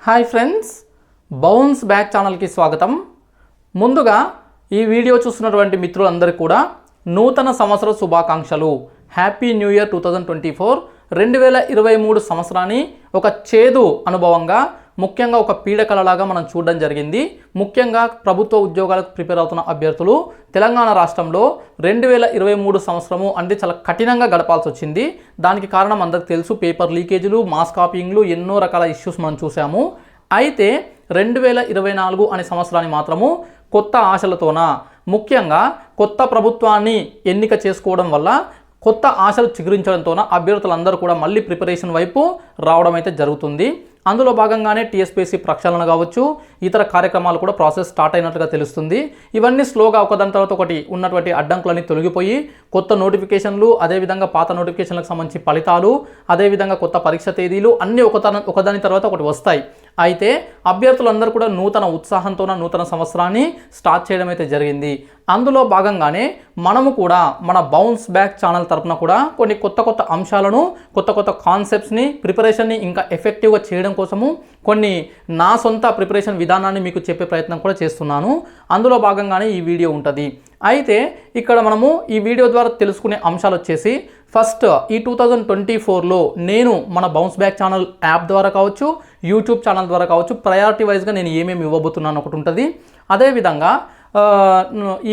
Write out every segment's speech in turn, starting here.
Hi friends, bounce back ఛానల్కి స్వాగతం. ముందుగా ఈ వీడియో చూస్తున్నటువంటి మిత్రులందరికీ కూడా నూతన సంవత్సర శుభాకాంక్షలు. Happy new year 2024. 2023 సంవత్సరాన్ని ఒక చేదు అనుభవంగా, ముఖ్యంగా ఒక పీడకలలాగా మనం చూడడం జరిగింది. ముఖ్యంగా ప్రభుత్వ ఉద్యోగాలకు ప్రిపేర్ అవుతున్న అభ్యర్థులు తెలంగాణ రాష్ట్రంలో 2023 సంవత్సరము అంటే చాలా కఠినంగా గడపాల్సి వచ్చింది. దానికి కారణం అందరికి తెలుసు, పేపర్ లీకేజీలు, మాస్ కాపీయింగ్లు, ఎన్నో రకాల ఇష్యూస్ మనం చూసాము. అయితే 2024 అనే సంవత్సరాన్ని మాత్రము కొత్త ఆశలతోన, ముఖ్యంగా కొత్త ప్రభుత్వాన్ని ఎన్నిక చేసుకోవడం వల్ల కొత్త ఆశలు చిగురించడంతోన అభ్యర్థులందరూ కూడా మళ్ళీ ప్రిపరేషన్ వైపు రావడం అయితే జరుగుతుంది. అందులో భాగంగానే టీఎస్పీఎస్సీ ప్రక్షాళన కావచ్చు, ఇతర కార్యక్రమాలు కూడా ప్రాసెస్ స్టార్ట్ అయినట్లుగా తెలుస్తుంది. ఇవన్నీ స్లోగా ఒకదాని తర్వాత ఒకటి ఉన్నటువంటి అడ్డంకులన్నీ తొలగిపోయి కొత్త నోటిఫికేషన్లు, అదేవిధంగా పాత నోటిఫికేషన్లకు సంబంధించి ఫలితాలు, అదేవిధంగా కొత్త పరీక్ష తేదీలు అన్నీ ఒకదాని తర్వాత ఒకటి వస్తాయి. అయితే అభ్యర్థులందరూ కూడా నూతన ఉత్సాహంతోన నూతన సంవత్సరాన్ని స్టార్ట్ చేయడం అయితే జరిగింది. అందులో భాగంగానే మనము కూడా మన బౌన్స్ బ్యాక్ ఛానల్ తరపున కూడా కొన్ని కొత్త అంశాలను, కొత్త కాన్సెప్ట్స్ని, ప్రిపరేషన్ని ఇంకా ఎఫెక్టివ్గా చేయడం కోసము కొన్ని నా సొంత ప్రిపరేషన్ విధానాన్ని మీకు చెప్పే ప్రయత్నం కూడా చేస్తున్నాను. అందులో భాగంగానే ఈ వీడియో ఉంటుంది. అయితే ఇక్కడ మనము ఈ వీడియో ద్వారా తెలుసుకునే అంశాలు వచ్చేసి, ఫస్ట్ ఈ 2024లో నేను మన బౌన్స్ బ్యాక్ ఛానల్ యాప్ ద్వారా కావచ్చు, యూట్యూబ్ ఛానల్ ద్వారా కావచ్చు, ప్రయారిటీ వైజ్గా నేను ఏమేమి ఇవ్వబోతున్నాను ఒకటి ఉంటుంది. అదేవిధంగా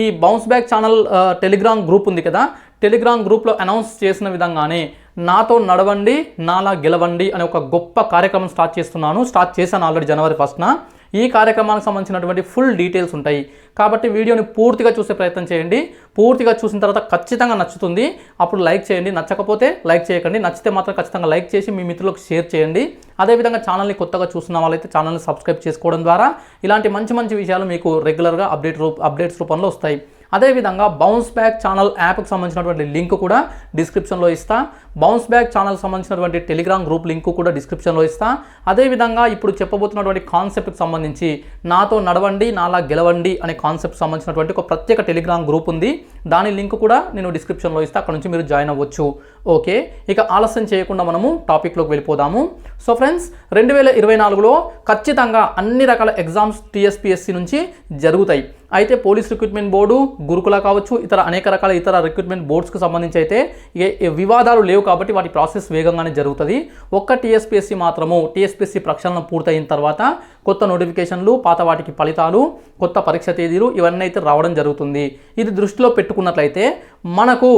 ఈ bounce back channel Telegram group ఉంది కదా, టెలిగ్రామ్ గ్రూప్లో అనౌన్స్ చేసిన విధంగానే నాతో నడవండి, నాలా గెలవండి అనే ఒక గొప్ప కార్యక్రమం స్టార్ట్ చేశాను ఆల్రెడీ జనవరి 1న. ఈ కార్యక్రమానికి సంబంధించినటువంటి ఫుల్ డీటెయిల్స్ ఉంటాయి. కాబట్టి వీడియోని పూర్తిగా చూసే ప్రయత్నం చేయండి. పూర్తిగా చూసిన తర్వాత ఖచ్చితంగా నచ్చుతుంది, అప్పుడు లైక్ చేయండి. నచ్చకపోతే లైక్ చేయకండి. నచ్చితే మాత్రం ఖచ్చితంగా లైక్ చేసి మీ మిత్రులకు షేర్ చేయండి. అదేవిధంగా ఛానల్ని కొత్తగా చూస్తున్న వాళ్ళైతే ఛానల్ని సబ్స్క్రైబ్ చేసుకోవడం ద్వారా ఇలాంటి మంచి విషయాలు మీకు రెగ్యులర్గా అప్డేట్స్ రూపంలో వస్తాయి. అదేవిధంగా బౌన్స్ బ్యాక్ ఛానల్ యాప్కి సంబంధించినటువంటి లింక్ కూడా డిస్క్రిప్షన్లో ఇస్తా. బౌన్స్ బ్యాక్ ఛానల్ సంబంధించినటువంటి టెలిగ్రామ్ గ్రూప్ లింక్ కూడా డిస్క్రిప్షన్లో ఇస్తా. అదేవిధంగా ఇప్పుడు చెప్పబోతున్నటువంటి కాన్సెప్ట్కి సంబంధించి నాతో నడవండి, నాలా గెలవండి అనే కాన్సెప్ట్ సంబంధించినటువంటి ఒక ప్రత్యేక టెలిగ్రామ్ గ్రూప్ ఉంది. దాని లింక్ కూడా నేను డిస్క్రిప్షన్లో ఇస్తా. అక్కడ నుంచి మీరు జాయిన్ అవ్వచ్చు. ఓకే, ఇక ఆలస్యం చేయకుండా మనము టాపిక్లోకి వెళ్ళిపోదాము. సో ఫ్రెండ్స్, 2024లో ఖచ్చితంగా అన్ని రకాల ఎగ్జామ్స్ టీఎస్పీఎస్సీ నుంచి జరుగుతాయి. అయితే పోలీస్ రిక్రూట్మెంట్ బోర్డు, గురుకుల కావచ్చు, అనేక రకాల ఇతర రిక్రూట్మెంట్ బోర్డ్స్కి సంబంధించి అయితే వివాదాలు లేవు కాబట్టి వాటి ప్రాసెస్ వేగంగానే జరుగుతుంది. ఒక్క టీఎస్పీఎస్సీ మాత్రము టీఎస్పీఎస్సీ ప్రక్షాళన పూర్తయిన తర్వాత కొత్త నోటిఫికేషన్లు, పాత వాటికి ఫలితాలు, కొత్త పరీక్ష తేదీలు ఇవన్నీ అయితే రావడం జరుగుతుంది. ఇది దృష్టిలో పెట్టుకున్నట్లయితే మనకు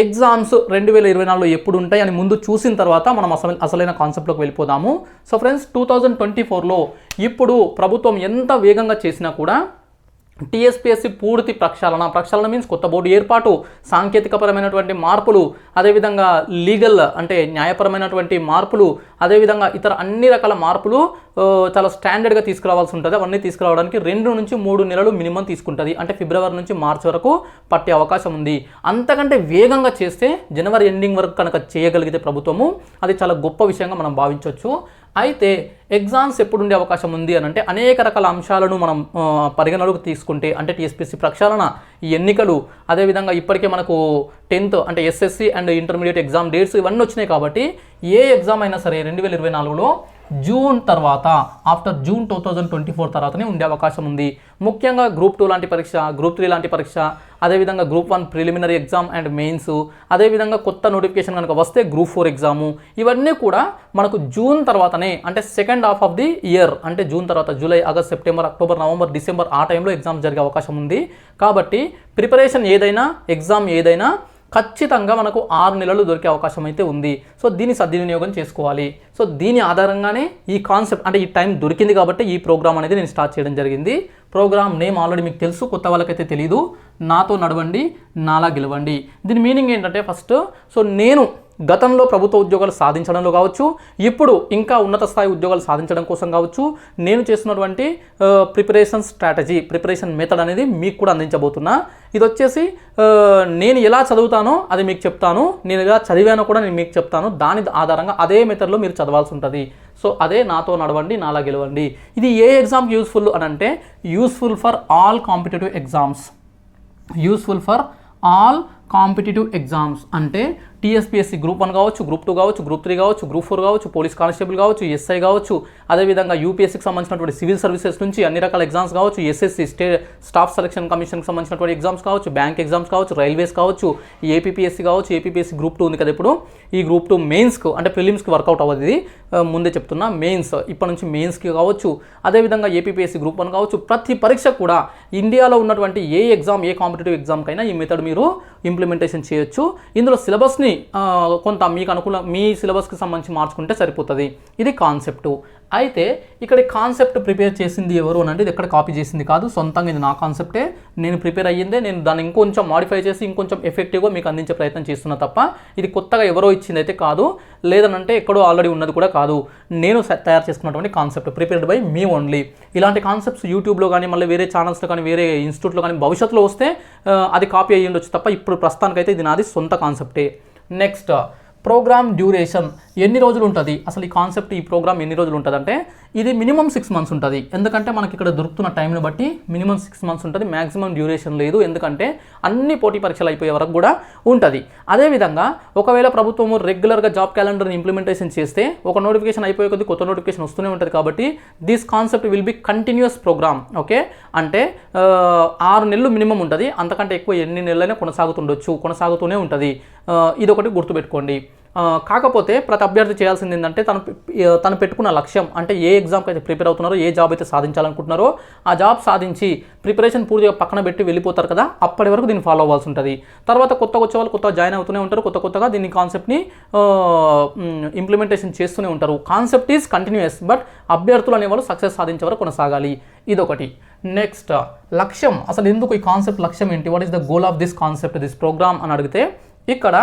ఎగ్జామ్స్ 2024లో ఎప్పుడు ఉంటాయి అని ముందు చూసిన తర్వాత మనం అసలైన కాన్సెప్ట్లోకి వెళ్ళిపోదాము. సో ఫ్రెండ్స్, 2024లో ఇప్పుడు ప్రభుత్వం ఎంత వేగంగా చేసినా కూడా టీఎస్పీఎస్సీ పూర్తి ప్రక్షాళన మీన్స్ కొత్త బోర్డు ఏర్పాటు, సాంకేతికపరమైనటువంటి మార్పులు, అదేవిధంగా లీగల్ అంటే న్యాయపరమైనటువంటి మార్పులు, అదేవిధంగా ఇతర అన్ని రకాల మార్పులు చాలా స్టాండర్డ్గా తీసుకురావాల్సి ఉంటుంది. అవన్నీ తీసుకురావడానికి 2 నుంచి 3 నెలలు మినిమం తీసుకుంటుంది. అంటే ఫిబ్రవరి నుంచి మార్చి వరకు పట్టే అవకాశం ఉంది. అంతకంటే వేగంగా చేస్తే జనవరి ఎండింగ్ వరకు కనుక చేయగలిగితే ప్రభుత్వము అది చాలా గొప్ప విషయంగా మనం భావించవచ్చు. అయితే ఎగ్జామ్స్ ఎప్పుడు ఉండే అవకాశం ఉంది అని అంటే అనేక రకాల అంశాలను మనం పరిగణలోకి తీసుకుంటే, అంటే టీఎస్పీఎస్సీ ప్రక్షాళన, ఈ ఎన్నికలు, అదేవిధంగా ఇప్పటికే మనకు 10th అంటే SSC and intermediate exam dates ఇవన్నీ వచ్చినాయి. కాబట్టి ఏ ఎగ్జామ్ అయినా సరే 2024లో జూన్ తర్వాత, ఆఫ్టర్ జూన్ 2024 తర్వాతనే ఉండే అవకాశం ఉంది. ముఖ్యంగా గ్రూప్ 2 లాంటి పరీక్ష, గ్రూప్ 3 లాంటి పరీక్ష, అదేవిధంగా group 1 preliminary exam and mains, అదేవిధంగా కొత్త నోటిఫికేషన్ కనుక వస్తే గ్రూప్ 4 ఎగ్జాము, ఇవన్నీ కూడా మనకు జూన్ తర్వాతనే, అంటే second half of the year, అంటే జూన్ తర్వాత July, August, September, October, November, December ఆ టైంలో ఎగ్జామ్ జరిగే అవకాశం ఉంది. కాబట్టి ప్రిపరేషన్ ఏదైనా, ఎగ్జామ్ ఏదైనా ఖచ్చితంగా మనకు 6 నెలలు దొరికే అవకాశం అయితే ఉంది. సో దీన్ని సద్వినియోగం చేసుకోవాలి. సో దీని ఆధారంగానే ఈ కాన్సెప్ట్, అంటే ఈ టైం దొరికింది కాబట్టి ఈ ప్రోగ్రామ్ అనేది నేను స్టార్ట్ చేయడం జరిగింది. ప్రోగ్రామ్ నేమ్ ఆల్రెడీ మీకు తెలుసు, కొత్త వాళ్ళకైతే తెలీదు. నాతో నడవండి, నాలా గెలవండి. దీని మీనింగ్ ఏంటంటే, ఫస్ట్ నేను గతంలో ప్రభుత్వ ఉద్యోగాలు సాధించడంలో కావచ్చు, ఇప్పుడు ఇంకా ఉన్నత స్థాయి ఉద్యోగాలు సాధించడం కోసం కావచ్చు, నేను చేస్తున్నటువంటి ప్రిపరేషన్ మెథడ్ అనేది మీకు కూడా అందించబోతున్నా. ఇది వచ్చేసి నేను ఎలా చదువుతానో అది మీకు చెప్తాను, నేను ఎలా చదివానో కూడా నేను మీకు చెప్తాను. దాని ఆధారంగా అదే మెథడ్లో మీరు చదవాల్సి ఉంటుంది. సో అదే నాతో నడవండి, నాలా గెలవండి. ఇది ఏ ఎగ్జామ్కి యూస్ఫుల్ అని అంటే, useful for all competitive exams. Useful for all competitive exams అంటే టీఎస్పీఎస్సీ గ్రూప్ 1 కావచ్చు, గ్రూప్ 2 కావచ్చు, గ్రూప్ 3 కావచ్చు, గ్రూప్ 4 కావచ్చు, పోలీస్ కానిస్టేబుల్ కావచ్చు, ఎస్ఐ కావచ్చు, అదేవిధంగా యూపీఎస్సీకి సంబంధించినటువంటి సివిల్ సర్వీసెస్ నుంచి అన్ని రకాల ఎగ్జామ్స్ కావచ్చు, ఎస్ఎస్సీ స్టాఫ్ సెలక్షన్ కమిషన్కి సంబంధించినటువంటి ఎగ్జామ్స్ కావచ్చు, బ్యాంక్ ఎగ్జామ్స్ కావచ్చు, రైల్వేస్ కావచ్చు, ఏపీపీఎస్సీ కావచ్చు, ఏపీపీఎస్సీ గ్రూప్ 2 ఉంది కదా ఇప్పుడు, ఈ గ్రూప్ 2 మెయిన్స్కు అంటే ప్రిలిమ్స్కి వర్కౌట్ అవ్వదు, ఇది ముందే చెప్తున్నా, మెయిన్స్ ఇప్పటి నుంచి మెయిన్స్కి కావచ్చు, అదేవిధంగా ఏపీపీఎస్సీ గ్రూప్ 1 కావచ్చు, ప్రతి పరీక్ష కూడా ఇండియాలో ఉన్నటువంటి ఏ ఎగ్జామ్, ఏ కాంపిటేటివ్ ఎగ్జామ్కైనా ఈ మెథడ్ మీరు ఇంప్లిమెంటేషన్ చేయొచ్చు. ఇందులో సిలబస్ని కొంత మీకు అనుకూల మీ సిలబస్కి సంబంధించి మార్చుకుంటే సరిపోతుంది. ఇది కాన్సెప్టు. అయితే ఇక్కడ కాన్సెప్ట్ ప్రిపేర్ చేసింది ఎవరు అని అంటే ఇది ఎక్కడ కాపీ చేసింది కాదు, సొంతంగా ఇది నా కాన్సెప్టే, నేను ప్రిపేర్ అయ్యిందే, నేను దాన్ని ఇంకొంచెం మాడిఫై చేసి ఇంకొంచెం ఎఫెక్టివ్గా మీకు అందించే ప్రయత్నం చేస్తున్నా తప్ప ఇది కొత్తగా ఎవరో ఇచ్చింది అయితే కాదు, లేదనంటే ఎక్కడో ఆల్రెడీ ఉన్నది కూడా కాదు. నేను తయారు చేసుకున్నటువంటి concept prepared by me only. ఇలాంటి కాన్సెప్ట్స్ యూట్యూబ్లో కానీ మళ్ళీ వేరే ఛానల్స్లో కానీ వేరే ఇన్స్టిట్యూట్లో కానీ భవిష్యత్తులో వస్తే అది కాపీ అయ్యి ఉండొచ్చు తప్ప ఇప్పుడు ప్రస్తుతానికైతే ఇది నాది సొంత కాన్సెప్టే. నెక్స్ట్ ప్రోగ్రామ్ డ్యూరేషన్ ఎన్ని రోజులు ఉంటుంది, అసలు ఈ కాన్సెప్ట్ ఈ ప్రోగ్రామ్ ఎన్ని రోజులు ఉంటుంది అంటే ఇది మినిమం 6 months ఉంటుంది. ఎందుకంటే మనకి ఇక్కడ దొరుకుతున్న టైంని బట్టి మినిమం 6 months ఉంటుంది, మ్యాక్సిమం డ్యూరేషన్ లేదు. ఎందుకంటే అన్ని పోటీ పరీక్షలు అయిపోయే వరకు కూడా ఉంటుంది. అదేవిధంగా ఒకవేళ ప్రభుత్వం రెగ్యులర్గా జాబ్ క్యాలెండర్ని ఇంప్లిమెంటేషన్ చేస్తే ఒక నోటిఫికేషన్ అయిపోయే కొద్ది కొత్త నోటిఫికేషన్ వస్తూనే ఉంటుంది. కాబట్టి this concept will be continuous program. Okay, అంటే 6 నెలలు మినిమం ఉంటుంది, అంతకంటే ఎక్కువ ఎన్ని నెలలైనా కొనసాగుతూనే ఉంటుంది. ఇది ఒకటి గుర్తుపెట్టుకోండి. కాకపోతే ప్రతి అభ్యర్థి చేయాల్సింది ఏంటంటే తను పెట్టుకున్న లక్ష్యం అంటే ఏ ఎగ్జామ్కి అయితే ప్రిపేర్ అవుతున్నారో, ఏ జాబ్ అయితే సాధించాలనుకుంటున్నారో ఆ జాబ్ సాధించి ప్రిపరేషన్ పూర్తిగా పక్కన పెట్టి వెళ్ళిపోతారు కదా, అప్పటి వరకు దీన్ని ఫాలో అవ్వాల్సి ఉంటుంది. తర్వాత కొత్తగా వచ్చే వాళ్ళు కొత్తగా జాయిన్ అవుతూనే ఉంటారు, కొత్తగా దీన్ని కాన్సెప్ట్ని ఇంప్లిమెంటేషన్ చేస్తూనే ఉంటారు. కాన్సెప్ట్ ఈజ్ కంటిన్యూయస్, బట్ అభ్యర్థులు అనేవాళ్ళు సక్సెస్ సాధించే వరకు కొనసాగాలి. ఇదొకటి. నెక్స్ట్ లక్ష్యం, అసలు ఎందుకు ఈ కాన్సెప్ట్ లక్ష్యం ఏంటి, what is the goal of this concept, this program అని అడిగితే ఇక్కడ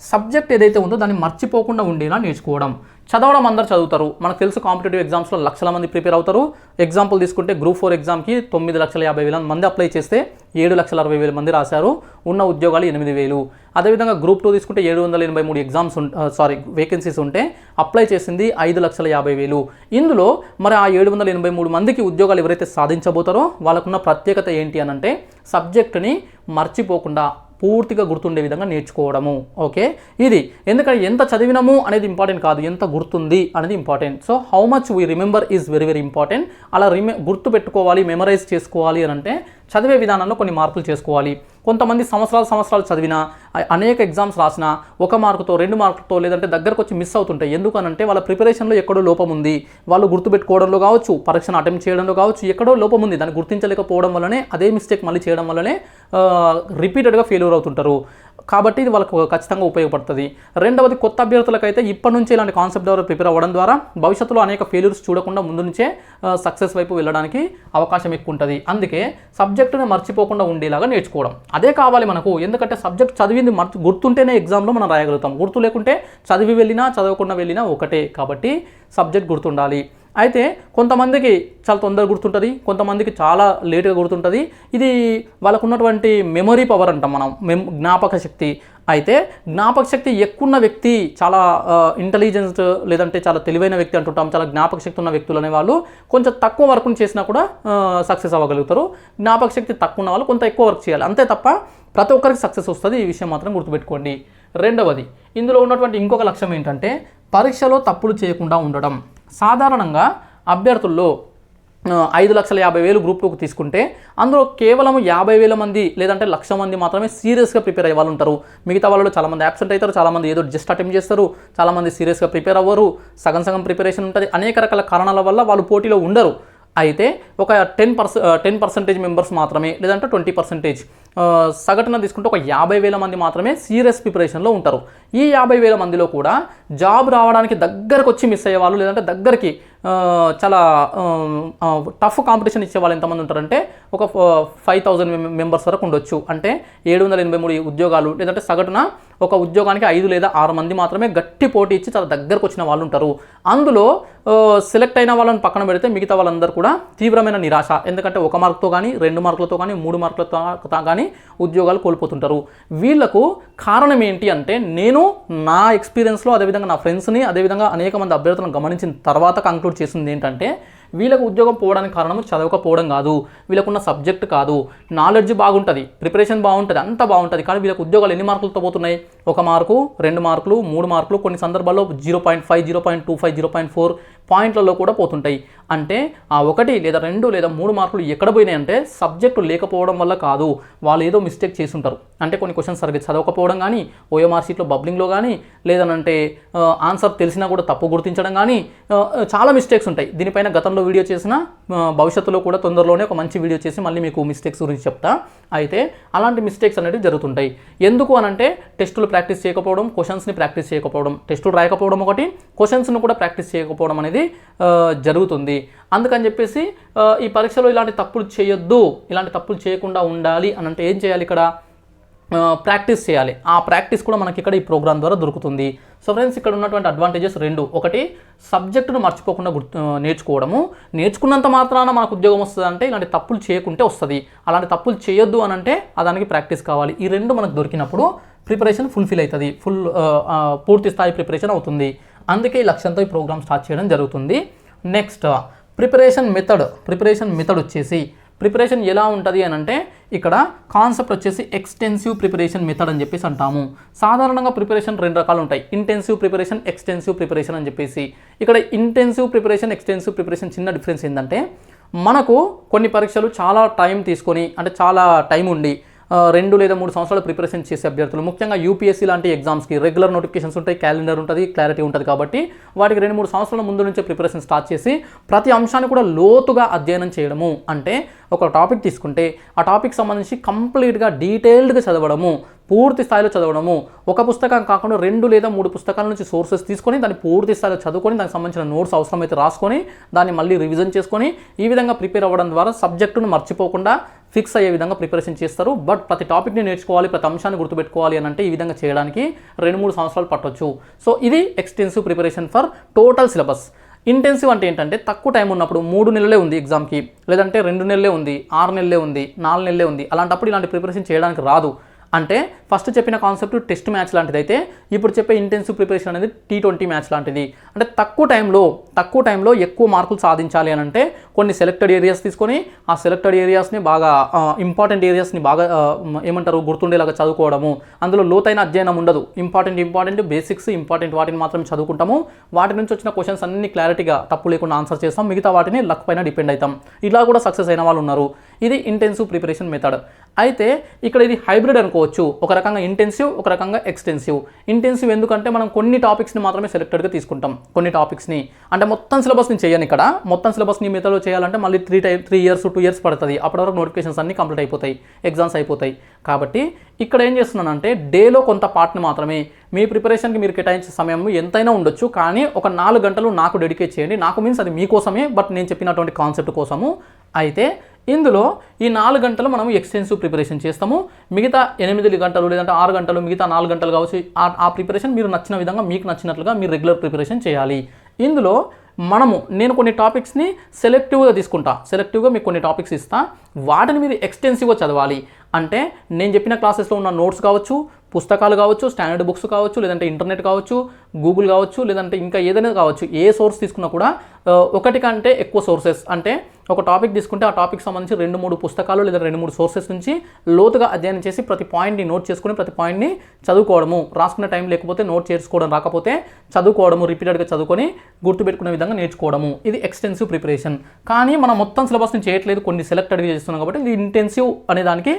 సబ్జెక్ట్ ఏదైతే ఉందో దాన్ని మర్చిపోకుండా ఉండేలా నేర్చుకోవడం. చదవడం అందరు చదువుతారు, మనకు తెలుసు కాంపిటేటివ్ ఎగ్జామ్స్లో లక్షల మంది ప్రిపేర్ అవుతారు. ఎగ్జాంపుల్ తీసుకుంటే గ్రూప్ 4 ఎగ్జామ్కి 9,50,000 మంది అప్లై చేస్తే 7,60,000 మంది రాశారు, ఉన్న ఉద్యోగాలు 8,000. అదేవిధంగా గ్రూప్ 2 తీసుకుంటే 783 వేకెన్సీస్ ఉంటే అప్లై చేసింది 5,50,000. ఇందులో మరి ఆ 783 మందికి ఉద్యోగాలు ఎవరైతే సాధించబోతారో వాళ్ళకున్న ప్రత్యేకత ఏంటి అని అంటే సబ్జెక్టుని మర్చిపోకుండా పూర్తిగా గుర్తుండే విధంగా నేర్చుకోవడము. ఓకే, ఇది ఎందుకంటే ఎంత చదివినాము అనేది ఇంపార్టెంట్ కాదు, ఎంత గుర్తుంది అనేది important. So how much we remember is very very important. అలా గుర్తు పెట్టుకోవాలి, మెమరైజ్ చేసుకోవాలి అని అంటే చదివే విధానంలో కొన్ని మార్పులు చేసుకోవాలి. కొంతమంది సంవత్సరాలు చదివినా అనేక ఎగ్జామ్స్ రాసినా 1 మార్కుతో 2 మార్కులతో లేదంటే దగ్గరకు వచ్చి మిస్ అవుతుంటాయి. ఎందుకనంటే వాళ్ళ ప్రిపరేషన్లో ఎక్కడో లోపం ఉంది, వాళ్ళు గుర్తుపెట్టుకోవడంలో కావచ్చు, పరీక్షను అటెంప్ట్ చేయడంలో కావచ్చు, ఎక్కడో లోపం ఉంది, దాన్ని గుర్తించలేకపోవడం వల్లనే అదే మిస్టేక్ మళ్ళీ చేయడం వల్లనే రిపీటెడ్గా ఫెయిల్యూర్ అవుతుంటారు. కాబట్టి ఇది వాళ్ళకు ఖచ్చితంగా ఉపయోగపడుతుంది. రెండవది, కొత్త అభ్యర్థులకైతే ఇప్పటి నుంచి ఇలాంటి కాన్సెప్ట్ ద్వారా ప్రిపేర్ అవ్వడం ద్వారా భవిష్యత్తులో అనేక ఫెయిల్యూర్స్ చూడకుండా ముందు నుంచే సక్సెస్ వైపు వెళ్ళడానికి అవకాశం ఎక్కువ ఉంటుంది. అందుకే సబ్జెక్టుని మర్చిపోకుండా ఉండేలాగా నేర్చుకోవడం అదే కావాలి మనకు. ఎందుకంటే సబ్జెక్ట్ చదివింది గుర్తుంటేనే ఎగ్జామ్లో మనం రాయగలుగుతాం, గుర్తు లేకుంటే చదివి వెళ్ళినా చదవకుండా వెళ్ళినా ఒకటే. కాబట్టి సబ్జెక్ట్ గుర్తుండాలి. అయితే కొంతమందికి చాలా తొందరగా గుర్తుంటుంది, కొంతమందికి చాలా లేట్గా గుర్తుంటుంది. ఇది వాళ్ళకు ఉన్నటువంటి మెమరీ పవర్ అంటాం మనం, జ్ఞాపక శక్తి. అయితే జ్ఞాపక శక్తి ఎక్కువ ఉన్న వ్యక్తి చాలా ఇంటెలిజెన్స్ లేదంటే చాలా తెలివైన వ్యక్తి అంటుంటాం. చాలా జ్ఞాపక శక్తి ఉన్న వ్యక్తులు అనేవాళ్ళు కొంచెం తక్కువ వర్క్ని చేసినా కూడా సక్సెస్ అవ్వగలుగుతారు. జ్ఞాపక శక్తి తక్కువ ఉన్న వాళ్ళు కొంత ఎక్కువ వర్క్ చేయాలి, అంతే తప్ప ప్రతి ఒక్కరికి సక్సెస్ వస్తుంది. ఈ విషయం మాత్రం గుర్తుపెట్టుకోండి. రెండవది, ఇందులో ఉన్నటువంటి ఇంకొక లక్ష్యం ఏంటంటే పరీక్షలో తప్పులు చేయకుండా ఉండడం. సాధారణంగా అభ్యర్థుల్లో 5,50,000 గ్రూప్ 2కు తీసుకుంటే అందులో కేవలం 50,000 మంది లేదంటే 1,00,000 మంది మాత్రమే సీరియస్గా ప్రిపేర్ అయ్యే వాళ్ళు ఉంటారు. మిగతా వాళ్ళు చాలామంది యాబ్సెంట్ అవుతారు, చాలామంది ఏదో జస్ట్ అటెంప్ట్ చేస్తారు, చాలామంది సీరియస్గా ప్రిపేర్ అవ్వరు, సగం ప్రిపరేషన్ ఉంటుంది. అనేక రకాల కారణాల వల్ల వాళ్ళు పోటీలో ఉండరు. అయితే ఒక 10% మెంబర్స్ మాత్రమే లేదంటే 20% సగటున తీసుకుంటే ఒక 50,000 మంది మాత్రమే సీరియస్ ప్రిపరేషన్లో ఉంటారు. ఈ 50,000 మందిలో కూడా జాబ్ రావడానికి దగ్గరకు వచ్చి మిస్ అయ్యే వాళ్ళు లేదంటే దగ్గరికి చాలా టఫ్ కాంపిటీషన్ ఇచ్చే వాళ్ళు ఎంతమంది ఉంటారంటే ఒక 5,000 మెంబర్స్ వరకు ఉండొచ్చు. అంటే 783 ఉద్యోగాలు లేదంటే సగటున ఒక ఉద్యోగానికి 5 లేదా 6 మంది మాత్రమే గట్టి పోటీ ఇచ్చి చాలా దగ్గరకు వచ్చిన వాళ్ళు ఉంటారు. అందులో సెలెక్ట్ అయిన వాళ్ళని పక్కన పెడితే మిగతా వాళ్ళందరూ కూడా తీవ్రమైన నిరాశ. ఎందుకంటే 1 మార్కుతో కానీ 2 మార్కులతో కానీ 3 మార్కులతో కానీ ఉద్యోగాలు కోల్పోతుంటారు. వీళ్లకు కారణం ఏంటి అంటే నేను నా ఎక్స్పీరియన్స్లో అదేవిధంగా నా ఫ్రెండ్స్ని అదేవిధంగా అనేక మంది అభ్యర్థులను గమనించిన తర్వాత కంక్లూడ్ చేసింది ఏంటంటే వీళ్ళకు ఉద్యోగం పోవడానికి కారణం చదవకపోవడం కాదు, వీళ్ళకున్న సబ్జెక్ట్ కాదు, నాలెడ్జ్ బాగుంటుంది, ప్రిపరేషన్ బాగుంటుంది, అంతా బాగుంటుంది, కానీ వీళ్ళకి ఉద్యోగాలు ఎన్ని మార్కులతో పోతున్నాయి? 1 మార్కు, 2 మార్కులు, 3 మార్కులు, కొన్ని సందర్భాల్లో 0.5, 0.25, 0.4 పాయింట్లలో కూడా పోతుంటాయి. అంటే ఆ 1 లేదా 2 లేదా 3 మార్కులు ఎక్కడ పోయినాయి అంటే సబ్జెక్టు లేకపోవడం వల్ల కాదు, వాళ్ళు ఏదో మిస్టేక్ చేసి ఉంటారు. అంటే కొన్ని క్వశ్చన్స్ సరిగ్గా చదవకపోవడం కానీ, ఓఎంఆర్ షీట్లో బబ్లింగ్లో కానీ, లేదనంటే ఆన్సర్ తెలిసినా కూడా తప్పు గుర్తించడం కానీ, చాలా మిస్టేక్స్ ఉంటాయి. దీనిపైన గతంలో వీడియో చేసిన, భవిష్యత్తులో కూడా తొందరలోనే ఒక మంచి వీడియో చేసి మళ్ళీ మీకు మిస్టేక్స్ గురించి చెప్తా. అయితే అలాంటి మిస్టేక్స్ అనేవి జరుగుతుంటాయి. ఎందుకు అనంటే టెస్టులు ప్రాక్టీస్ చేయకపోవడం, క్వశ్చన్స్ని ప్రాక్టీస్ చేయకపోవడం, టెస్టులు రాయకపోవడం ఒకటి, క్వశ్చన్స్ను కూడా ప్రాక్టీస్ చేయకపోవడం అనేది జరుగుతుంది. అందుకని చెప్పేసి ఈ పరీక్షలో ఇలాంటి తప్పులు చేయొద్దు, ఇలాంటి తప్పులు చేయకుండా ఉండాలి అని అంటే ఏం చేయాలి? ఇక్కడ ప్రాక్టీస్ చేయాలి. ఆ ప్రాక్టీస్ కూడా మనకి ఇక్కడ ఈ ప్రోగ్రామ్ ద్వారా దొరుకుతుంది. సో ఫ్రెండ్స్, ఇక్కడ ఉన్నటువంటి అడ్వాంటేజెస్ 2. ఒకటి, సబ్జెక్టును మర్చిపోకుండా నేర్చుకోవడము. నేర్చుకున్నంత మాత్రాన మనకు ఉద్యోగం వస్తుంది అంటే ఇలాంటి తప్పులు చేయకుంటే వస్తుంది. అలాంటి తప్పులు చేయొద్దు అని అంటే దానికి ప్రాక్టీస్ కావాలి. ఈ 2 మనకు దొరికినప్పుడు ప్రిపరేషన్ ఫుల్ఫిల్ అవుతుంది, పూర్తి స్థాయి ప్రిపరేషన్ అవుతుంది. అందుకే ఈ లక్ష్యంతో ఈ ప్రోగ్రామ్ స్టార్ట్ చేయడం జరుగుతుంది. నెక్స్ట్, ప్రిపరేషన్ మెథడ్ వచ్చేసి ప్రిపరేషన్ ఎలా ఉంటుంది అని అంటే ఇక్కడ కాన్సెప్ట్ వచ్చేసి ఎక్స్టెన్సివ్ ప్రిపరేషన్ మెథడ్ అని చెప్పేసి అంటాము. సాధారణంగా ప్రిపరేషన్ 2 రకాలు ఉంటాయి, ఇంటెన్సివ్ ప్రిపరేషన్, ఎక్స్టెన్సివ్ ప్రిపరేషన్ అని చెప్పేసి. ఇక్కడ ఇంటెన్సివ్ ప్రిపరేషన్, ఎక్స్టెన్సివ్ ప్రిపరేషన్ చిన్న డిఫరెన్స్ ఏంటంటే మనకు కొన్ని పరీక్షలు చాలా టైం తీసుకొని, అంటే చాలా టైం ఉండి 2 లేదా 3 సంవత్సరాలు ప్రిపరేషన్ చేసే అభ్యర్థులు, ముఖ్యంగా యూపీఎస్సీ లాంటి ఎగ్జామ్స్కి రెగ్యులర్ నోటిఫికేషన్స్ ఉంటాయి, క్యాలెండర్ ఉంటుంది, క్లారిటీ ఉంటుంది. కాబట్టి వాటికి 2-3 సంవత్సరాల ముందు నుంచే ప్రిపరేషన్ స్టార్ట్ చేసి ప్రతి అంశాన్ని కూడా లోతుగా అధ్యయనం చేయడము. అంటే ఒక టాపిక్ తీసుకుంటే ఆ టాపిక్ సంబంధించి కంప్లీట్గా డీటెయిల్డ్గా చదవడము, పూర్తి స్థాయిలో చదవడము. ఒక పుస్తకం కాకుండా 2 లేదా 3 పుస్తకాల నుంచి సోర్సెస్ తీసుకొని దాన్ని పూర్తి స్థాయిలో చదువుకొని దానికి సంబంధించిన నోట్స్ అవసరమైతే రాసుకొని దాన్ని మళ్ళీ రివిజన్ చేసుకొని ఈ విధంగా ప్రిపేర్ అవ్వడం ద్వారా సబ్జెక్టును మర్చిపోకుండా ఫిక్స్ అయ్యే విధంగా ప్రిపరేషన్ చేస్తారు. బట్ ప్రతి టాపిక్ని నేర్చుకోవాలి, ప్రతి అంశాన్ని గుర్తుపెట్టుకోవాలి అని అంటే ఈ విధంగా చేయడానికి 2-3 సంవత్సరాలు పట్టొచ్చు. సో ఇది extensive preparation for total syllabus. Intensive అంటే ఏంటంటే తక్కువ టైం ఉన్నప్పుడు 3 నెలలే ఉంది ఎగ్జామ్కి, లేదంటే 2 నెలలే ఉంది, 6 నెలలే ఉంది, 4 నెలలే ఉంది, అలాంటప్పుడు ఇలాంటి ప్రిపరేషన్ చేయడానికి రాదు. అంటే ఫస్ట్ చెప్పిన కాన్సెప్ట్ టెస్ట్ మ్యాచ్ లాంటిది అయితే ఇప్పుడు చెప్పే ఇంటెన్సివ్ ప్రిపరేషన్ అనేది T20 మ్యాచ్ లాంటిది. అంటే తక్కువ టైంలో ఎక్కువ మార్కులు సాధించాలి అని అంటే కొన్ని సెలెక్టెడ్ ఏరియాస్ తీసుకొని ఆ సెలెక్టెడ్ ఏరియాస్ని బాగా ఇంపార్టెంట్ ఏరియాస్ని బాగా గుర్తుండేలాగా చదువుకోవడము. అందులో లోతైన అధ్యయనం ఉండదు, ఇంపార్టెంట్ బేసిక్స్ ఇంపార్టెంట్ వాటిని మాత్రం చదువుకుంటాము. వాటి నుంచి వచ్చిన క్వశ్చన్స్ అన్ని క్లారిటీగా తప్పు లేకుండా ఆన్సర్ చేస్తాం, మిగతా వాటిని లక్ పైన డిపెండ్ అవుతాం. ఇలా కూడా సక్సెస్ అయిన వాళ్ళు ఉన్నారు. ఇది ఇంటెన్సివ్ ప్రిపరేషన్ మెథడ్. అయితే ఇక్కడ ఇది హైబ్రిడ్ అనుకోవచ్చు, ఒక రకంగా ఇంటెన్సివ్, ఒక రకంగా ఎక్స్టెన్సివ్. ఇంటెన్సివ్ ఎందుకంటే మనం కొన్ని టాపిక్స్ని మాత్రమే సెలెక్టెడ్గా తీసుకుంటాం, కొన్ని టాపిక్స్ని, అంటే మొత్తం సిలబస్ని చేయను. ఇక్కడ మొత్తం సిలబస్ని మెథడ్లో చేయాలంటే మళ్ళీ 3 ఇయర్స్ 2 ఇయర్స్ పడుతుంది. అప్పటి వరకు నోటిఫికేషన్స్ అన్ని కంప్లీట్ అయిపోతాయి, ఎగ్జామ్స్ అయిపోతాయి. కాబట్టి ఇక్కడ ఏం చేస్తున్నానంటే డేలో కొంత పార్ట్ని మాత్రమే, మీ ప్రిపరేషన్కి మీరు కేటాయించే సమయం ఎంతైనా ఉండొచ్చు, కానీ ఒక 4 గంటలు నాకు డెడికేట్ చేయండి. నాకు మీన్స్ అది మీకోసమే, బట్ నేను చెప్పినటువంటి కాన్సెప్ట్ కోసము. అయితే ఇందులో ఈ 4 గంటలు మనం ఎక్స్టెన్సివ్ ప్రిపరేషన్ చేస్తాము. మిగతా 8 గంటలు లేదంటే 6 గంటలు, మిగతా 4 గంటలు కావచ్చు, ఆ ప్రిపరేషన్ మీరు నచ్చిన విధంగా, మీకు నచ్చినట్లుగా మీరు రెగ్యులర్ ప్రిపరేషన్ చేయాలి. ఇందులో నేను కొన్ని టాపిక్స్ని సెలెక్టివ్గా తీసుకుంటా, సెలెక్టివ్గా మీకు కొన్ని టాపిక్స్ ఇస్తా, వాటిని మీరు ఎక్స్టెన్సివ్గా చదవాలి. అంటే నేను చెప్పిన క్లాసెస్లో ఉన్న నోట్స్ కావచ్చు, పుస్తకాలు కావచ్చు, స్టాండర్డ్ బుక్స్ కావచ్చు, లేదంటే ఇంటర్నెట్ కావచ్చు, గూగుల్ కావచ్చు, లేదంటే ఇంకా ఏదైనా కావచ్చు, ఏ సోర్స్ తీసుకున్నా కూడా 1 కంటే ఎక్కువ సోర్సెస్, అంటే ఒక టాపిక్ తీసుకుంటే ఆ టాపిక్ సంబంధించి 2-3 పుస్తకాలు లేదా 2-3 సోర్సెస్ నుంచి లోతుగా అధ్యయనం చేసి ప్రతి పాయింట్ని నోట్ చేసుకుని ప్రతి పాయింట్ని చదువుకోవడము. రాసుకునే టైం లేకపోతే, నోట్ చేసుకోవడం రాకపోతే చదువుకోవడము, రిపీటెడ్గా చదువుకొని గుర్తుపెట్టుకునే విధంగా నేర్చుకోవడము. ఇది ఎక్స్టెన్సివ్ ప్రిపరేషన్. కానీ మనం మొత్తం సిలబస్ని చేయట్లేదు, కొన్ని సెలెక్టెడ్గా చేస్తున్నాం కాబట్టి ఇది ఇంటెన్సివ్ అనే దానికి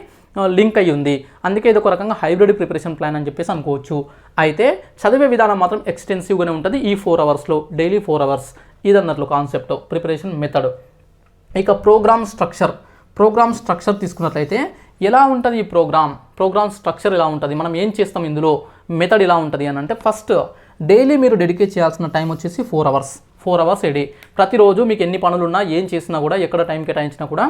లింక్ అయ్యి ఉంది. అందుకే ఇది ఒక రకంగా హైబ్రిడ్ ప్రిపరేషన్ ప్లాన్ అని చెప్పేసి అనుకోవచ్చు. అయితే చదివే విధానం మాత్రం ఎక్స్టెన్సివ్గానే ఉంటుంది ఈ 4 అవర్స్లో, డైలీ 4 అవర్స్. ఇదన్నట్లు కాన్సెప్ట్ ప్రిపరేషన్ మెథడ్. ఇక ప్రోగ్రామ్ స్ట్రక్చర్ తీసుకున్నట్లయితే ఎలా ఉంటుంది ఈ ప్రోగ్రామ్ స్ట్రక్చర్ ఎలా ఉంటుంది, మనం ఏం చేస్తాం, ఇందులో మెథడ్ ఎలా ఉంటుంది అని అంటే ఫస్ట్ డైలీ మీరు డెడికేట్ చేయాల్సిన టైం వచ్చేసి 4 అవర్స్ ఏ డే. ప్రతిరోజు మీకు ఎన్ని పనులున్నా, ఏం చేసినా కూడా, ఎక్కడ టైం కేటాయించినా కూడా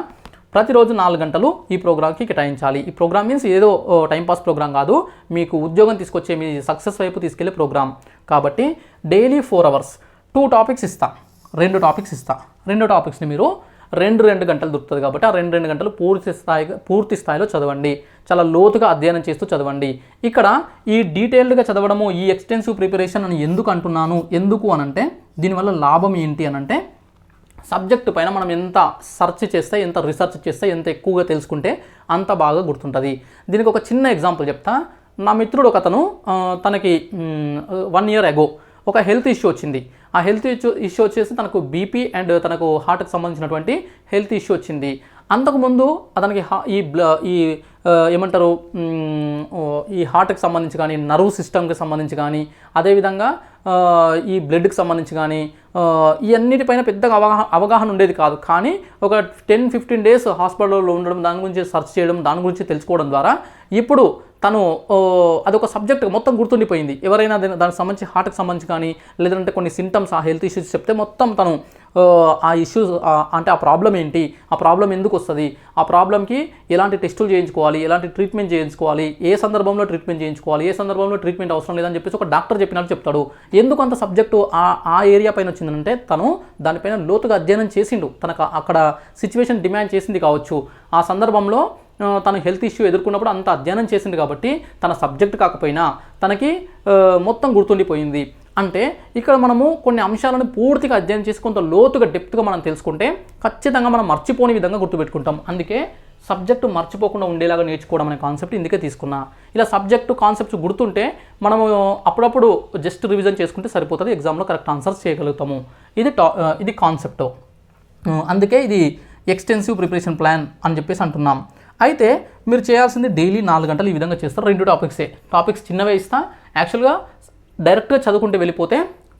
ప్రతిరోజు 4 గంటలు ఈ ప్రోగ్రామ్కి కేటాయించాలి. ఈ ప్రోగ్రామ్ మీన్స్ ఏదో టైంపాస్ ప్రోగ్రామ్ కాదు, మీకు ఉద్యోగం తీసుకొచ్చే, మీ సక్సెస్ వైపు తీసుకెళ్లే ప్రోగ్రామ్. కాబట్టి డైలీ 4 అవర్స్ 2 టాపిక్స్ ఇస్తా, 2 టాపిక్స్ ఇస్తా. 2 టాపిక్స్ని మీరు 2 గంటలు దొరుకుతుంది కాబట్టి ఆ 2 గంటలు పూర్తి స్థాయిలో చదవండి. చాలా లోతుగా అధ్యయనం చేస్తూ చదవండి. ఇక్కడ ఈ డీటెయిల్డ్గా చదవడము, ఈ ఎక్స్టెన్సివ్ ప్రిపరేషన్ అని ఎందుకు అంటున్నాను, ఎందుకు అనంటే దీనివల్ల లాభం ఏంటి అనంటే సబ్జెక్టు పైన మనం ఎంత సెర్చ్ చేస్తే, ఎంత రీసెర్చ్ చేస్తే, ఎంత ఎక్కువగా తెలుసుకుంటే అంత బాగా గుర్తుంటుంది. దీనికి ఒక చిన్న ఎగ్జాంపుల్ చెప్తా. నా మిత్రుడు ఒకతను తనకి 1 year ago ఒక హెల్త్ ఇష్యూ వచ్చింది. ఆ హెల్త్ ఇష్యూ వచ్చేసి తనకు బీపీ అండ్ తనకు హార్ట్కి సంబంధించినటువంటి హెల్త్ ఇష్యూ వచ్చింది. అంతకుముందు అతనికి ఏమంటారు ఈ హార్ట్కి సంబంధించి కానీ, నర్వ్ సిస్టమ్కి సంబంధించి కానీ, అదేవిధంగా ఈ బ్లడ్కి సంబంధించి కానీ ఈ అన్నిటిపైన పెద్దగా అవగాహన ఉండేది కాదు. కానీ ఒక 10-15 days హాస్పిటల్లో ఉండడం, దాని గురించి సెర్చ్ చేయడం, దాని గురించి తెలుసుకోవడం ద్వారా ఇప్పుడు తను అదొక సబ్జెక్ట్ మొత్తం గుర్తుండిపోయింది. ఎవరైనా దానికి సంబంధించి హార్ట్కి సంబంధించి కానీ, లేదంటే కొన్ని సింటమ్స్, ఆ హెల్త్ ఇష్యూస్ చెప్తే మొత్తం తను ఆ ఇష్యూస్ అంటే ఆ ప్రాబ్లం ఏంటి, ఆ ప్రాబ్లం ఎందుకు వస్తుంది, ఆ ప్రాబ్లంకి ఎలాంటి టెస్టులు చేయించుకోవాలి, ఎలాంటి ట్రీట్మెంట్ చేయించుకోవాలి, ఏ సందర్భంలో ట్రీట్మెంట్ చేయించుకోవాలి, ఏ సందర్భంలో ట్రీట్మెంట్ అవసరం లేదని చెప్పేసి ఒక డాక్టర్ చెప్పినట్టు చెప్తాడు. ఎందుకు అంత సబ్జెక్టు ఆ ఏరియా పైన వచ్చిందంటే తను దానిపైన లోతుగా అధ్యయనం చేసిండు. తనకు అక్కడ సిచ్యువేషన్ డిమాండ్ చేసింది కావచ్చు. ఆ సందర్భంలో తను హెల్త్ ఇష్యూ ఎదుర్కొన్నప్పుడు అంత అధ్యయనం చేసింది కాబట్టి తన సబ్జెక్ట్ కాకపోయినా తనకి మొత్తం గుర్తుండిపోయింది. అంటే ఇక్కడ మనము కొన్ని అంశాలను పూర్తిగా అధ్యయనం చేసి కొంత లోతుగా డెప్త్గా మనం తెలుసుకుంటే ఖచ్చితంగా మనం మర్చిపోని విధంగా గుర్తుపెట్టుకుంటాం. అందుకే సబ్జెక్టు మర్చిపోకుండా ఉండేలాగా నేర్చుకోవడం అనే కాన్సెప్ట్ ఇందుకే తీసుకున్నా. ఇలా సబ్జెక్టు కాన్సెప్ట్స్ గుర్తుంటే మనము అప్పుడప్పుడు జస్ట్ రివిజన్ చేసుకుంటే సరిపోతుంది, ఎగ్జామ్లో కరెక్ట్ ఆన్సర్స్ చేయగలుగుతాము. ఇది కాన్సెప్ట్. అందుకే ఇది ఎక్స్టెన్సివ్ ప్రిపరేషన్ ప్లాన్ అని చెప్పేసి అంటున్నాం. అయితే మీరు చేయాల్సింది డైలీ 4 గంటలు ఈ విధంగా చేస్తారు. 2 టాపిక్స్ చిన్నవే ఇస్తా. యాక్చువల్గా డైరెక్ట్గా చదువుకుంటే వెళ్ళిపోతే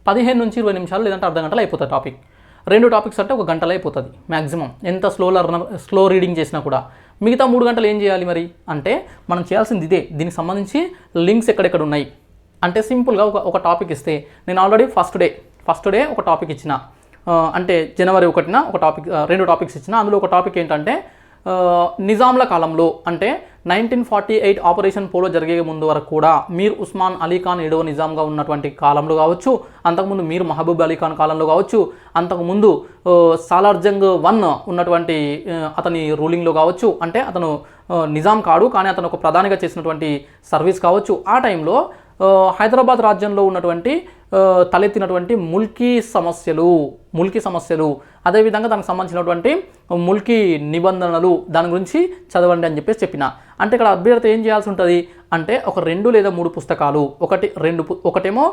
15 నుంచి 20 నిమిషాలు లేదంటే అర్ధ గంటలు అయిపోతుంది టాపిక్. 2 టాపిక్స్ అంటే 1 గంటలో అయిపోతుంది మ్యాక్సిమం, ఎంత స్లో రీడింగ్ చేసినా కూడా. మిగతా 3 గంటలు ఏం చేయాలి మరి అంటే మనం చేయాల్సింది ఇదే. దీనికి సంబంధించి లింక్స్ ఎక్కడెక్కడ ఉన్నాయి అంటే సింపుల్గా ఒక టాపిక్ ఇస్తే, నేను ఆల్రెడీ ఫస్ట్ డే ఒక టాపిక్ ఇచ్చిన, అంటే January 1న ఒక టాపిక్, 2 టాపిక్స్ ఇచ్చిన. అందులో ఒక టాపిక్ ఏంటంటే నిజాంల కాలంలో అంటే 1948 ఆపరేషన్ పోలో జరిగే ముందు వరకు కూడా మీర్ ఉస్మాన్ అలీ ఖాన్ 7వ నిజాంగా ఉన్నటువంటి కాలంలో కావచ్చు, అంతకుముందు మీర్ మహబూబ్ అలీ ఖాన్ కాలంలో కావచ్చు, అంతకుముందు సాలార్జంగ్ 1 ఉన్నటువంటి అతని రూలింగ్లో కావచ్చు, అంటే అతను నిజాం కాడు కానీ అతను ఒక ప్రధానిగా చేసినటువంటి సర్వీస్ కావచ్చు. ఆ టైంలో హైదరాబాద్ రాజ్యంలో ఉన్నటువంటి తలెత్తినటువంటి ముల్కీ సమస్యలు, అదేవిధంగా దానికి సంబంధించినటువంటి ముల్కీ నిబంధనలు, దాని గురించి చదవండి అని చెప్పేసి చెప్పిన. అంటే ఇక్కడ అభ్యర్థి ఏం చేయాల్సి ఉంటుంది అంటే ఒక 2 లేదా 3 పుస్తకాలు, ఒకటేమో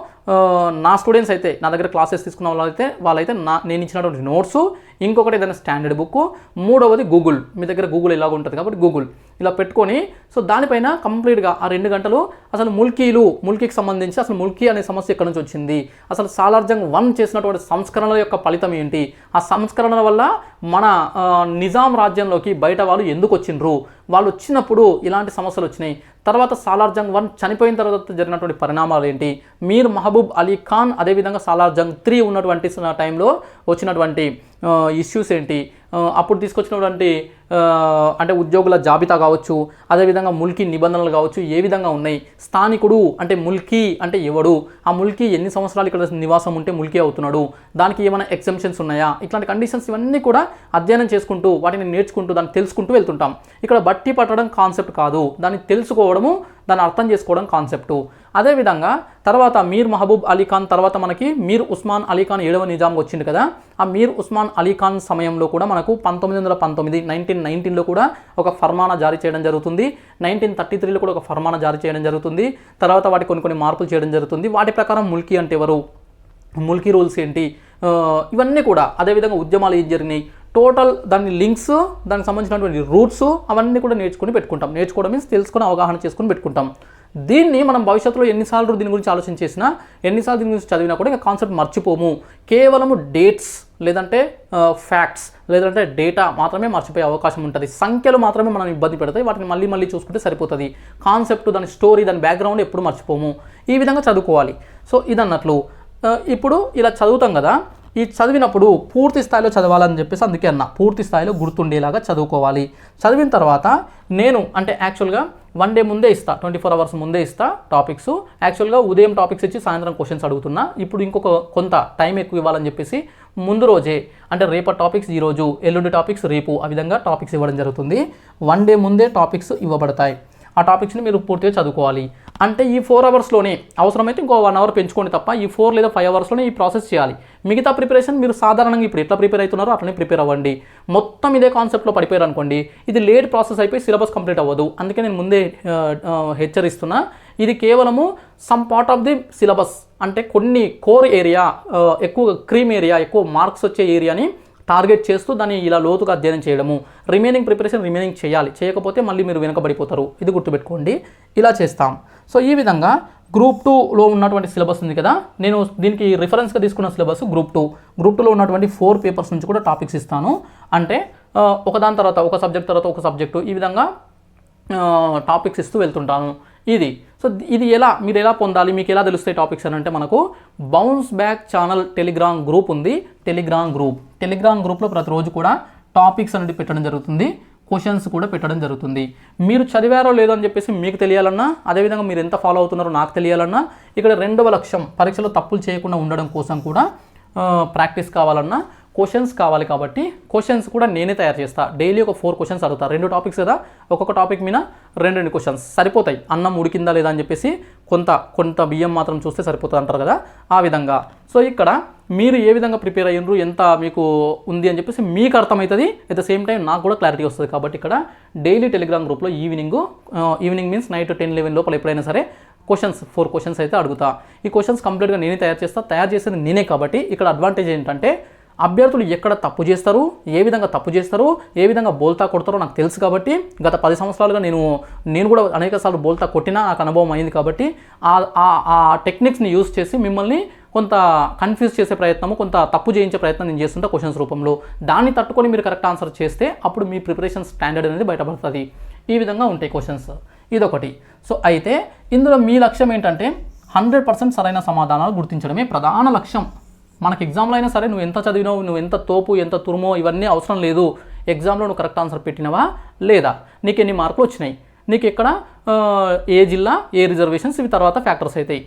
నా స్టూడెంట్స్ అయితే, నా దగ్గర క్లాసెస్ తీసుకున్న వాళ్ళైతే నేను ఇచ్చినటువంటి నోట్సు, ఇంకొకటి ఏదైనా స్టాండర్డ్ బుక్, మూడవది గూగుల్. మీ దగ్గర గూగుల్ ఎలాగ ఉంటుంది కాబట్టి గూగుల్ ఇలా పెట్టుకొని, సో దానిపైన కంప్లీట్గా ఆ 2 గంటలు అసలు ముల్కీకి సంబంధించి అసలు ముల్కీ అనే సమస్య ఎక్కడి నుంచి వచ్చింది, అసలు సాలార్జంగ్ 1 చేసినటువంటి సంస్కరణల యొక్క ఫలితం ఏంటి, ఆ సంస్కరణల వల్ల మన నిజాం రాజ్యంలోకి బయట వాళ్ళు ఎందుకు వచ్చిండ్రు, వాళ్ళు వచ్చినప్పుడు ఇలాంటి సమస్యలు వచ్చినాయి, తర్వాత సాలార్జంగ్ 1 చనిపోయిన తర్వాత జరిగినటువంటి పరిణామాలు ఏంటి, మీర్ మహబూబ్ అలీ ఖాన్ అదేవిధంగా సాలార్జంగ్ 3 ఉన్నటువంటి టైంలో వచ్చినటువంటి ఇష్యూస్ ఏంటి, అప్పుడు తీసుకొచ్చినటువంటి అంటే ఉద్యోగుల జాబితా కావచ్చు, అదేవిధంగా ముల్కీ నిబంధనలు కావచ్చు ఏ విధంగా ఉన్నాయి, స్థానికుడు అంటే ముల్కీ అంటే ఎవడు, ఆ ముల్కీ ఎన్ని సంవత్సరాలు ఇక్కడ నివాసం ఉంటే ముల్కీ అవుతున్నాడు, దానికి ఏమైనా ఎగ్జంప్షన్స్ ఉన్నాయా, ఇట్లాంటి కండిషన్స్ ఇవన్నీ కూడా అధ్యయనం చేసుకుంటూ వాటిని నేర్చుకుంటూ దాన్ని తెలుసుకుంటూ వెళ్తుంటాం. ఇక్కడ బట్టి పట్టడం కాన్సెప్ట్ కాదు, దాన్ని తెలుసుకోవడము, దాన్ని అర్థం చేసుకోవడం కాన్సెప్టు. అదేవిధంగా తర్వాత మీర్ మహబూబ్ అలీ ఖాన్ తర్వాత మనకి మీర్ ఉస్మాన్ అలీ ఖాన్ 7వ నిజాం వచ్చింది కదా. ఆ మీర్ ఉస్మాన్ అలీ ఖాన్ సమయంలో కూడా మనకు 1919 కూడా ఒక ఫర్మానా జారీ చేయడం జరుగుతుంది, 1933లో కూడా ఒక ఫర్మానా జారీ చేయడం జరుగుతుంది. తర్వాత వాటి కొన్ని మార్పులు చేయడం జరుగుతుంది. వాటి ప్రకారం ముల్కీ అంటే ఎవరు, ముల్కీ రూల్స్ ఏంటి, ఇవన్నీ కూడా, అదేవిధంగా ఉద్యమాలు ఏం జరిగినాయి, టోటల్ దాని లింక్స్, దానికి సంబంధించినటువంటి రూట్స్ అవన్నీ కూడా నేర్చుకొని పెట్టుకుంటాం. నేర్చుకోవడం మీన్స్ తెలుసుకొని అవగాహన చేసుకొని పెట్టుకుంటాం. దీన్ని మనం భవిష్యత్తులో ఎన్నిసార్లు దీని గురించి ఆలోచన చేసినా, ఎన్నిసార్లు దీని గురించి చదివినా కూడా ఇంకా కాన్సెప్ట్ మర్చిపోము. కేవలము డేట్స్ లేదంటే ఫ్యాక్ట్స్ లేదంటే డేటా మాత్రమే మర్చిపోయే అవకాశం ఉంటుంది. సంఖ్యలు మాత్రమే మనం ఇబ్బంది పెడతాయి, వాటిని మళ్ళీ చూసుకుంటే సరిపోతుంది. కాన్సెప్ట్, దాని స్టోరీ, దాని బ్యాక్గ్రౌండ్ ఎప్పుడు మర్చిపోము. ఈ విధంగా చదువుకోవాలి. సో ఇదన్నట్లు ఇప్పుడు ఇలా చదువుతాం కదా, ఈ చదివినప్పుడు పూర్తి స్థాయిలో చదవాలని చెప్పేసి అందుకే అన్న, పూర్తి స్థాయిలో గుర్తుండేలాగా చదువుకోవాలి. చదివిన తర్వాత నేను అంటే యాక్చువల్గా 1 డే ముందే ఇస్తా, 24 hours ముందే ఇస్తా టాపిక్స్. యాక్చువల్గా ఉదయం టాపిక్స్ ఇచ్చి సాయంత్రం క్వశ్చన్స్ అడుగుతున్నా. ఇప్పుడు ఇంకొక కొంత టైం ఎక్కువ ఇవ్వాలని చెప్పేసి ముందు రోజే, అంటే రేపటి టాపిక్స్ ఈరోజు, ఎల్లుండి టాపిక్స్ రేపు, ఆ విధంగా టాపిక్స్ ఇవ్వడం జరుగుతుంది. 1 డే ముందే టాపిక్స్ ఇవ్వబడతాయి. ఆ టాపిక్స్ని మీరు పూర్తిగా చదువుకోవాలి. అంటే ఈ 4 అవర్స్లోనే అవసరమైతే ఇంకో 1 అవర్ పెంచుకోండి తప్ప ఈ 4 లేదా 5 అవర్స్లోనే ఈ ప్రాసెస్ చేయాలి. మిగతా ప్రిపరేషన్ మీరు సాధారణంగా ఇప్పుడు ఎట్లా ప్రిపేర్ అవుతున్నారో అట్లనే ప్రిపేర్ అవ్వండి. మొత్తం ఇదే కాన్సెప్ట్లో పడిపోయారు అనుకోండి, ఇది లేట్ ప్రాసెస్ అయిపోయి సిలబస్ కంప్లీట్ అవ్వదు. అందుకే నేను ముందే హెచ్చరిస్తున్నా, ఇది కేవలము some part of the syllabus, అంటే కొన్ని కోర్ ఏరియా, ఎక్కువ క్రీమ్ ఏరియా, ఎక్కువ మార్క్స్ వచ్చే ఏరియాని టార్గెట్ చేస్తూ దాన్ని ఇలా లోతుగా అధ్యయనం చేయడము. రిమైనింగ్ ప్రిపరేషన్ రిమైనింగ్ చేయాలి, చేయకపోతే మళ్ళీ మీరు వెనకబడిపోతారు. ఇది గుర్తుపెట్టుకోండి. ఇలా చేస్తాం. సో ఈ విధంగా గ్రూప్ 2లో ఉన్నటువంటి సిలబస్ ఉంది కదా, నేను దీనికి రిఫరెన్స్గా తీసుకున్న సిలబస్ గ్రూప్ 2లో ఉన్నటువంటి 4 పేపర్స్ నుంచి కూడా టాపిక్స్ ఇస్తాను. అంటే ఒకదాని తర్వాత ఒక సబ్జెక్ట్ తర్వాత ఒక సబ్జెక్టు, ఈ విధంగా టాపిక్స్ ఇస్తూ వెళ్తుంటాను. ఇది సో ఇది మీరు ఎలా పొందాలి, మీకు ఎలా తెలుస్తాయి టాపిక్స్ అని అంటే, మనకు bounce back channel Telegram group ఉంది. టెలిగ్రామ్ గ్రూప్లో ప్రతిరోజు కూడా టాపిక్స్ అనేది పెట్టడం జరుగుతుంది, క్వశ్చన్స్ కూడా పెట్టడం జరుగుతుంది. మీరు చదివారో లేదో అని చెప్పేసి మీకు తెలియాలన్నా, అదేవిధంగా మీరు ఎంత ఫాలో అవుతున్నారో నాకు తెలియాలన్నా, ఇక్కడ 2వ లక్ష్యం పరీక్షలో తప్పులు చేయకుండా ఉండడం కోసం కూడా ప్రాక్టీస్ కావాలన్నా క్వశ్చన్స్ కావాలి. కాబట్టి క్వశ్చన్స్ కూడా నేనే తయారు చేస్తా. డైలీ ఒక 4 క్వశ్చన్స్ అడుగుతా. 2 టాపిక్స్ కదా, ఒక్కొక్క టాపిక్ మీద 2 క్వశ్చన్స్ సరిపోతాయి. అన్నం ఉడికిందా లేదా అని చెప్పేసి కొంత బియ్యం మాత్రం చూస్తే సరిపోతుంది అంటారు కదా, ఆ విధంగా. సో ఇక్కడ మీరు ఏ విధంగా ప్రిపేర్ అయ్యిండ్రు, ఎంత మీకు ఉంది అని చెప్పేసి మీకు అర్థమవుతుంది. అట్ ద సేమ్ టైం నాకు కూడా క్లారిటీ వస్తుంది. కాబట్టి ఇక్కడ డైలీ టెలిగ్రామ్ గ్రూప్లో ఈవినింగ్ మీన్స్ నైట్ 10-11 లోపల ఎప్పుడైనా సరే 4 క్వశ్చన్స్ అయితే అడుగుతా. ఈ క్వశ్చన్స్ కంప్లీట్గా నేనే తయారు చేసేది నేనే. కాబట్టి ఇక్కడ అడ్వాంటేజ్ ఏంటంటే, అభ్యర్థులు ఎక్కడ తప్పు చేస్తారు, ఏ విధంగా తప్పు చేస్తారు, ఏ విధంగా బోల్తా కొడతారో నాకు తెలుసు. కాబట్టి గత 10 సంవత్సరాలుగా నేను కూడా అనేక సార్లు బోల్తా కొట్టినా నాకు అనుభవం అయింది. కాబట్టి ఆ టెక్నిక్స్ని యూజ్ చేసి మిమ్మల్ని కొంత కన్ఫ్యూజ్ చేసే ప్రయత్నము, కొంత తప్పు చేయించే ప్రయత్నం నేను చేస్తుంటా క్వశ్చన్స్ రూపంలో. దాన్ని తట్టుకొని మీరు కరెక్ట్ ఆన్సర్ చేస్తే అప్పుడు మీ ప్రిపరేషన్ స్టాండర్డ్ అనేది బయటపడుతుంది. ఈ విధంగా ఉంటాయి క్వశ్చన్స్. ఇదొకటి. సో అయితే ఇందులో మీ లక్ష్యం ఏంటంటే 100% సరైన సమాధానాలు గుర్తించడమే ప్రధాన లక్ష్యం. మనకి ఎగ్జామ్లో అయినా సరే నువ్వు ఎంత చదివినావు, నువ్వు ఎంత తోపు, ఎంత తురుమో ఇవన్నీ అవసరం లేదు. ఎగ్జామ్లో నువ్వు కరెక్ట్ ఆన్సర్ పెట్టినవా లేదా, నీకు ఎన్ని మార్కులు వచ్చినాయి, నీకు ఎక్కడ ఏ జిల్లా, ఏ రిజర్వేషన్స్, ఇవి తర్వాత ఫ్యాక్టర్స్ అవుతాయి.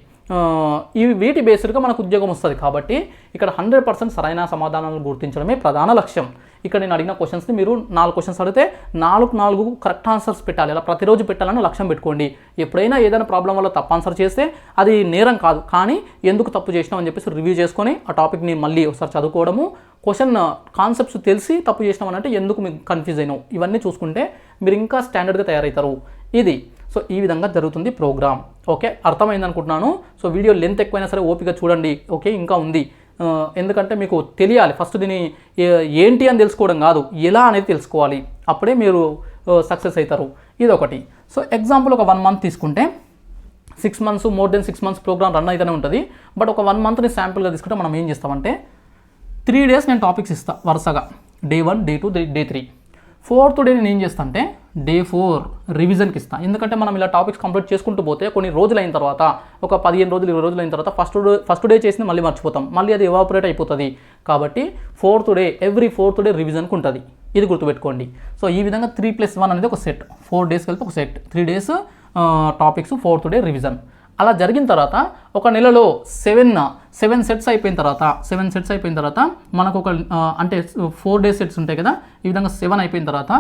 వీటి బేస్డ్గా మనకు ఉద్యోగం వస్తుంది. కాబట్టి ఇక్కడ 100% సరైన సమాధానాలు గుర్తించడమే ప్రధాన లక్ష్యం. ఇక్కడ నేను అడిగిన క్వశ్చన్స్ని మీరు 4 క్వశ్చన్స్ అడిగితే 4 కరెక్ట్ ఆన్సర్స్ పెట్టాలి. అలా ప్రతిరోజు పెట్టాలని లక్ష్యం పెట్టుకోండి. ఎప్పుడైనా ఏదైనా ప్రాబ్లం వల్ల తప్పు ఆన్సర్ చేస్తే అది నేరం కాదు, కానీ ఎందుకు తప్పు చేసినావు అని చెప్పేసి రివ్యూ చేసుకొని ఆ టాపిక్ని మళ్ళీ ఒకసారి చదువుకోవడము, క్వశ్చన్ కాన్సెప్ట్స్ తెలిసి తప్పు చేసినాం అంటే ఎందుకు మీకు కన్ఫ్యూజ్ అయినావు, ఇవన్నీ చూసుకుంటే మీరు ఇంకా స్టాండర్డ్గా తయారవుతారు. ఇది సో ఈ విధంగా జరుగుతుంది ప్రోగ్రామ్. ఓకే, అర్థమైంది అనుకుంటున్నాను. సో వీడియో లెంత్ ఎక్కువైనా సరే ఓపిక చూడండి. ఓకే, ఇంకా ఉంది. ఎందుకంటే మీకు తెలియాలి, ఫస్ట్ దీన్ని ఏంటి అని తెలుసుకోవడం కాదు, ఎలా అనేది తెలుసుకోవాలి. అప్పుడే మీరు సక్సెస్ అవుతారు. ఇదొకటి. సో ఎగ్జాంపుల్ ఒక 1 మంత్ తీసుకుంటే 6 months, more than 6 months program run అయితేనే ఉంటుంది. బట్ ఒక 1 మంత్ని శాంపుల్గా తీసుకుంటే మనం ఏం చేస్తామంటే 3 days నేను టాపిక్స్ ఇస్తాను వరుసగా. Day 1, Day 2, Day 3. 4th day నేను ఏం చేస్తాను అంటే Day 4 రివిజన్కి ఇస్తాను. ఎందుకంటే మనం ఇలా టాపిక్స్ కంప్లీట్ చేసుకుంటూ పోతే కొన్ని రోజులు అయిన తర్వాత, ఒక 15 రోజులు 20 రోజులు అయిన తర్వాత ఫస్ట్ డే చేసింది మళ్ళీ మర్చిపోతాం, మళ్ళీ అది ఎవాపరేట్ అయిపోతుంది. కాబట్టి 4th day, every 4th day రివిజన్కి ఉంటుంది. ఇది గుర్తుపెట్టుకోండి. సో ఈ విధంగా 3+1 అనేది ఒక సెట్, 4 days కలిపి ఒక set, 3 days topics, 4th day revision. అలా జరిగిన తర్వాత ఒక నెలలో 7 సెట్స్ అయిపోయిన తర్వాత మనకు ఒక అంటే 4 days సెట్స్ ఉంటాయి కదా, ఈ విధంగా 7 అయిపోయిన తర్వాత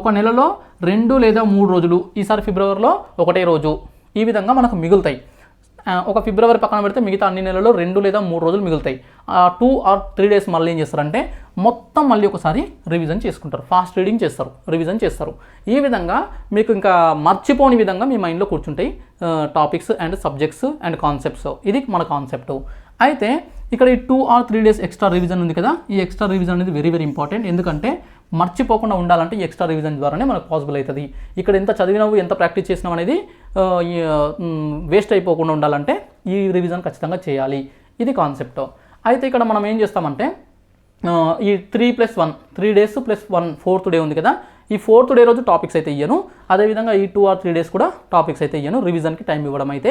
ఒక నెలలో 2 లేదా 3 రోజులు, ఈసారి ఫిబ్రవరిలో 1 రోజు, ఈ విధంగా మనకు మిగులుతాయి. ఒక ఫిబ్రవరి పక్కన పెడితే మిగతా అన్ని నెలలో 2 లేదా 3 రోజులు మిగులుతాయి. 2 or 3 days మళ్ళీ ఏం చేస్తారంటే మొత్తం మళ్ళీ ఒకసారి రివిజన్ చేసుకుంటారు, ఫాస్ట్ రీడింగ్ చేస్తారు, రివిజన్ చేస్తారు. ఈ విధంగా మీకు ఇంకా మర్చిపోని విధంగా మీ మైండ్లో కూర్చుంటాయి topics and subjects and concepts. ఇది మన కాన్సెప్ట్. అయితే ఇక్కడ ఈ 2 or 3 days ఎక్స్ట్రా రివిజన్ ఉంది కదా, ఈ ఎక్స్ట్రా రివిజన్ అనేది వెరీ వెరీ ఇంపార్టెంట్. ఎందుకంటే మర్చిపోకుండా ఉండాలంటే ఈ ఎక్స్ట్రా రివిజన్ ద్వారానే మనకు పాసిబుల్ అవుతుంది. ఇక్కడ ఎంత చదివినావు, ఎంత ప్రాక్టీస్ చేసినావు అనేది వేస్ట్ అయిపోకుండా ఉండాలంటే ఈ రివిజన్ ఖచ్చితంగా చేయాలి. ఇది కాన్సెప్ట్. అయితే ఇక్కడ మనం ఏం చేస్తామంటే ఈ 3+1, 3 days + 1 4th డే ఉంది కదా, ఈ 4th డే రోజు టాపిక్స్ అయితే ఇయ్యను. అదేవిధంగా ఈ 2 or 3 days కూడా టాపిక్స్ అయితే ఇయ్యను, రివిజన్కి టైం ఇవ్వడం అయితే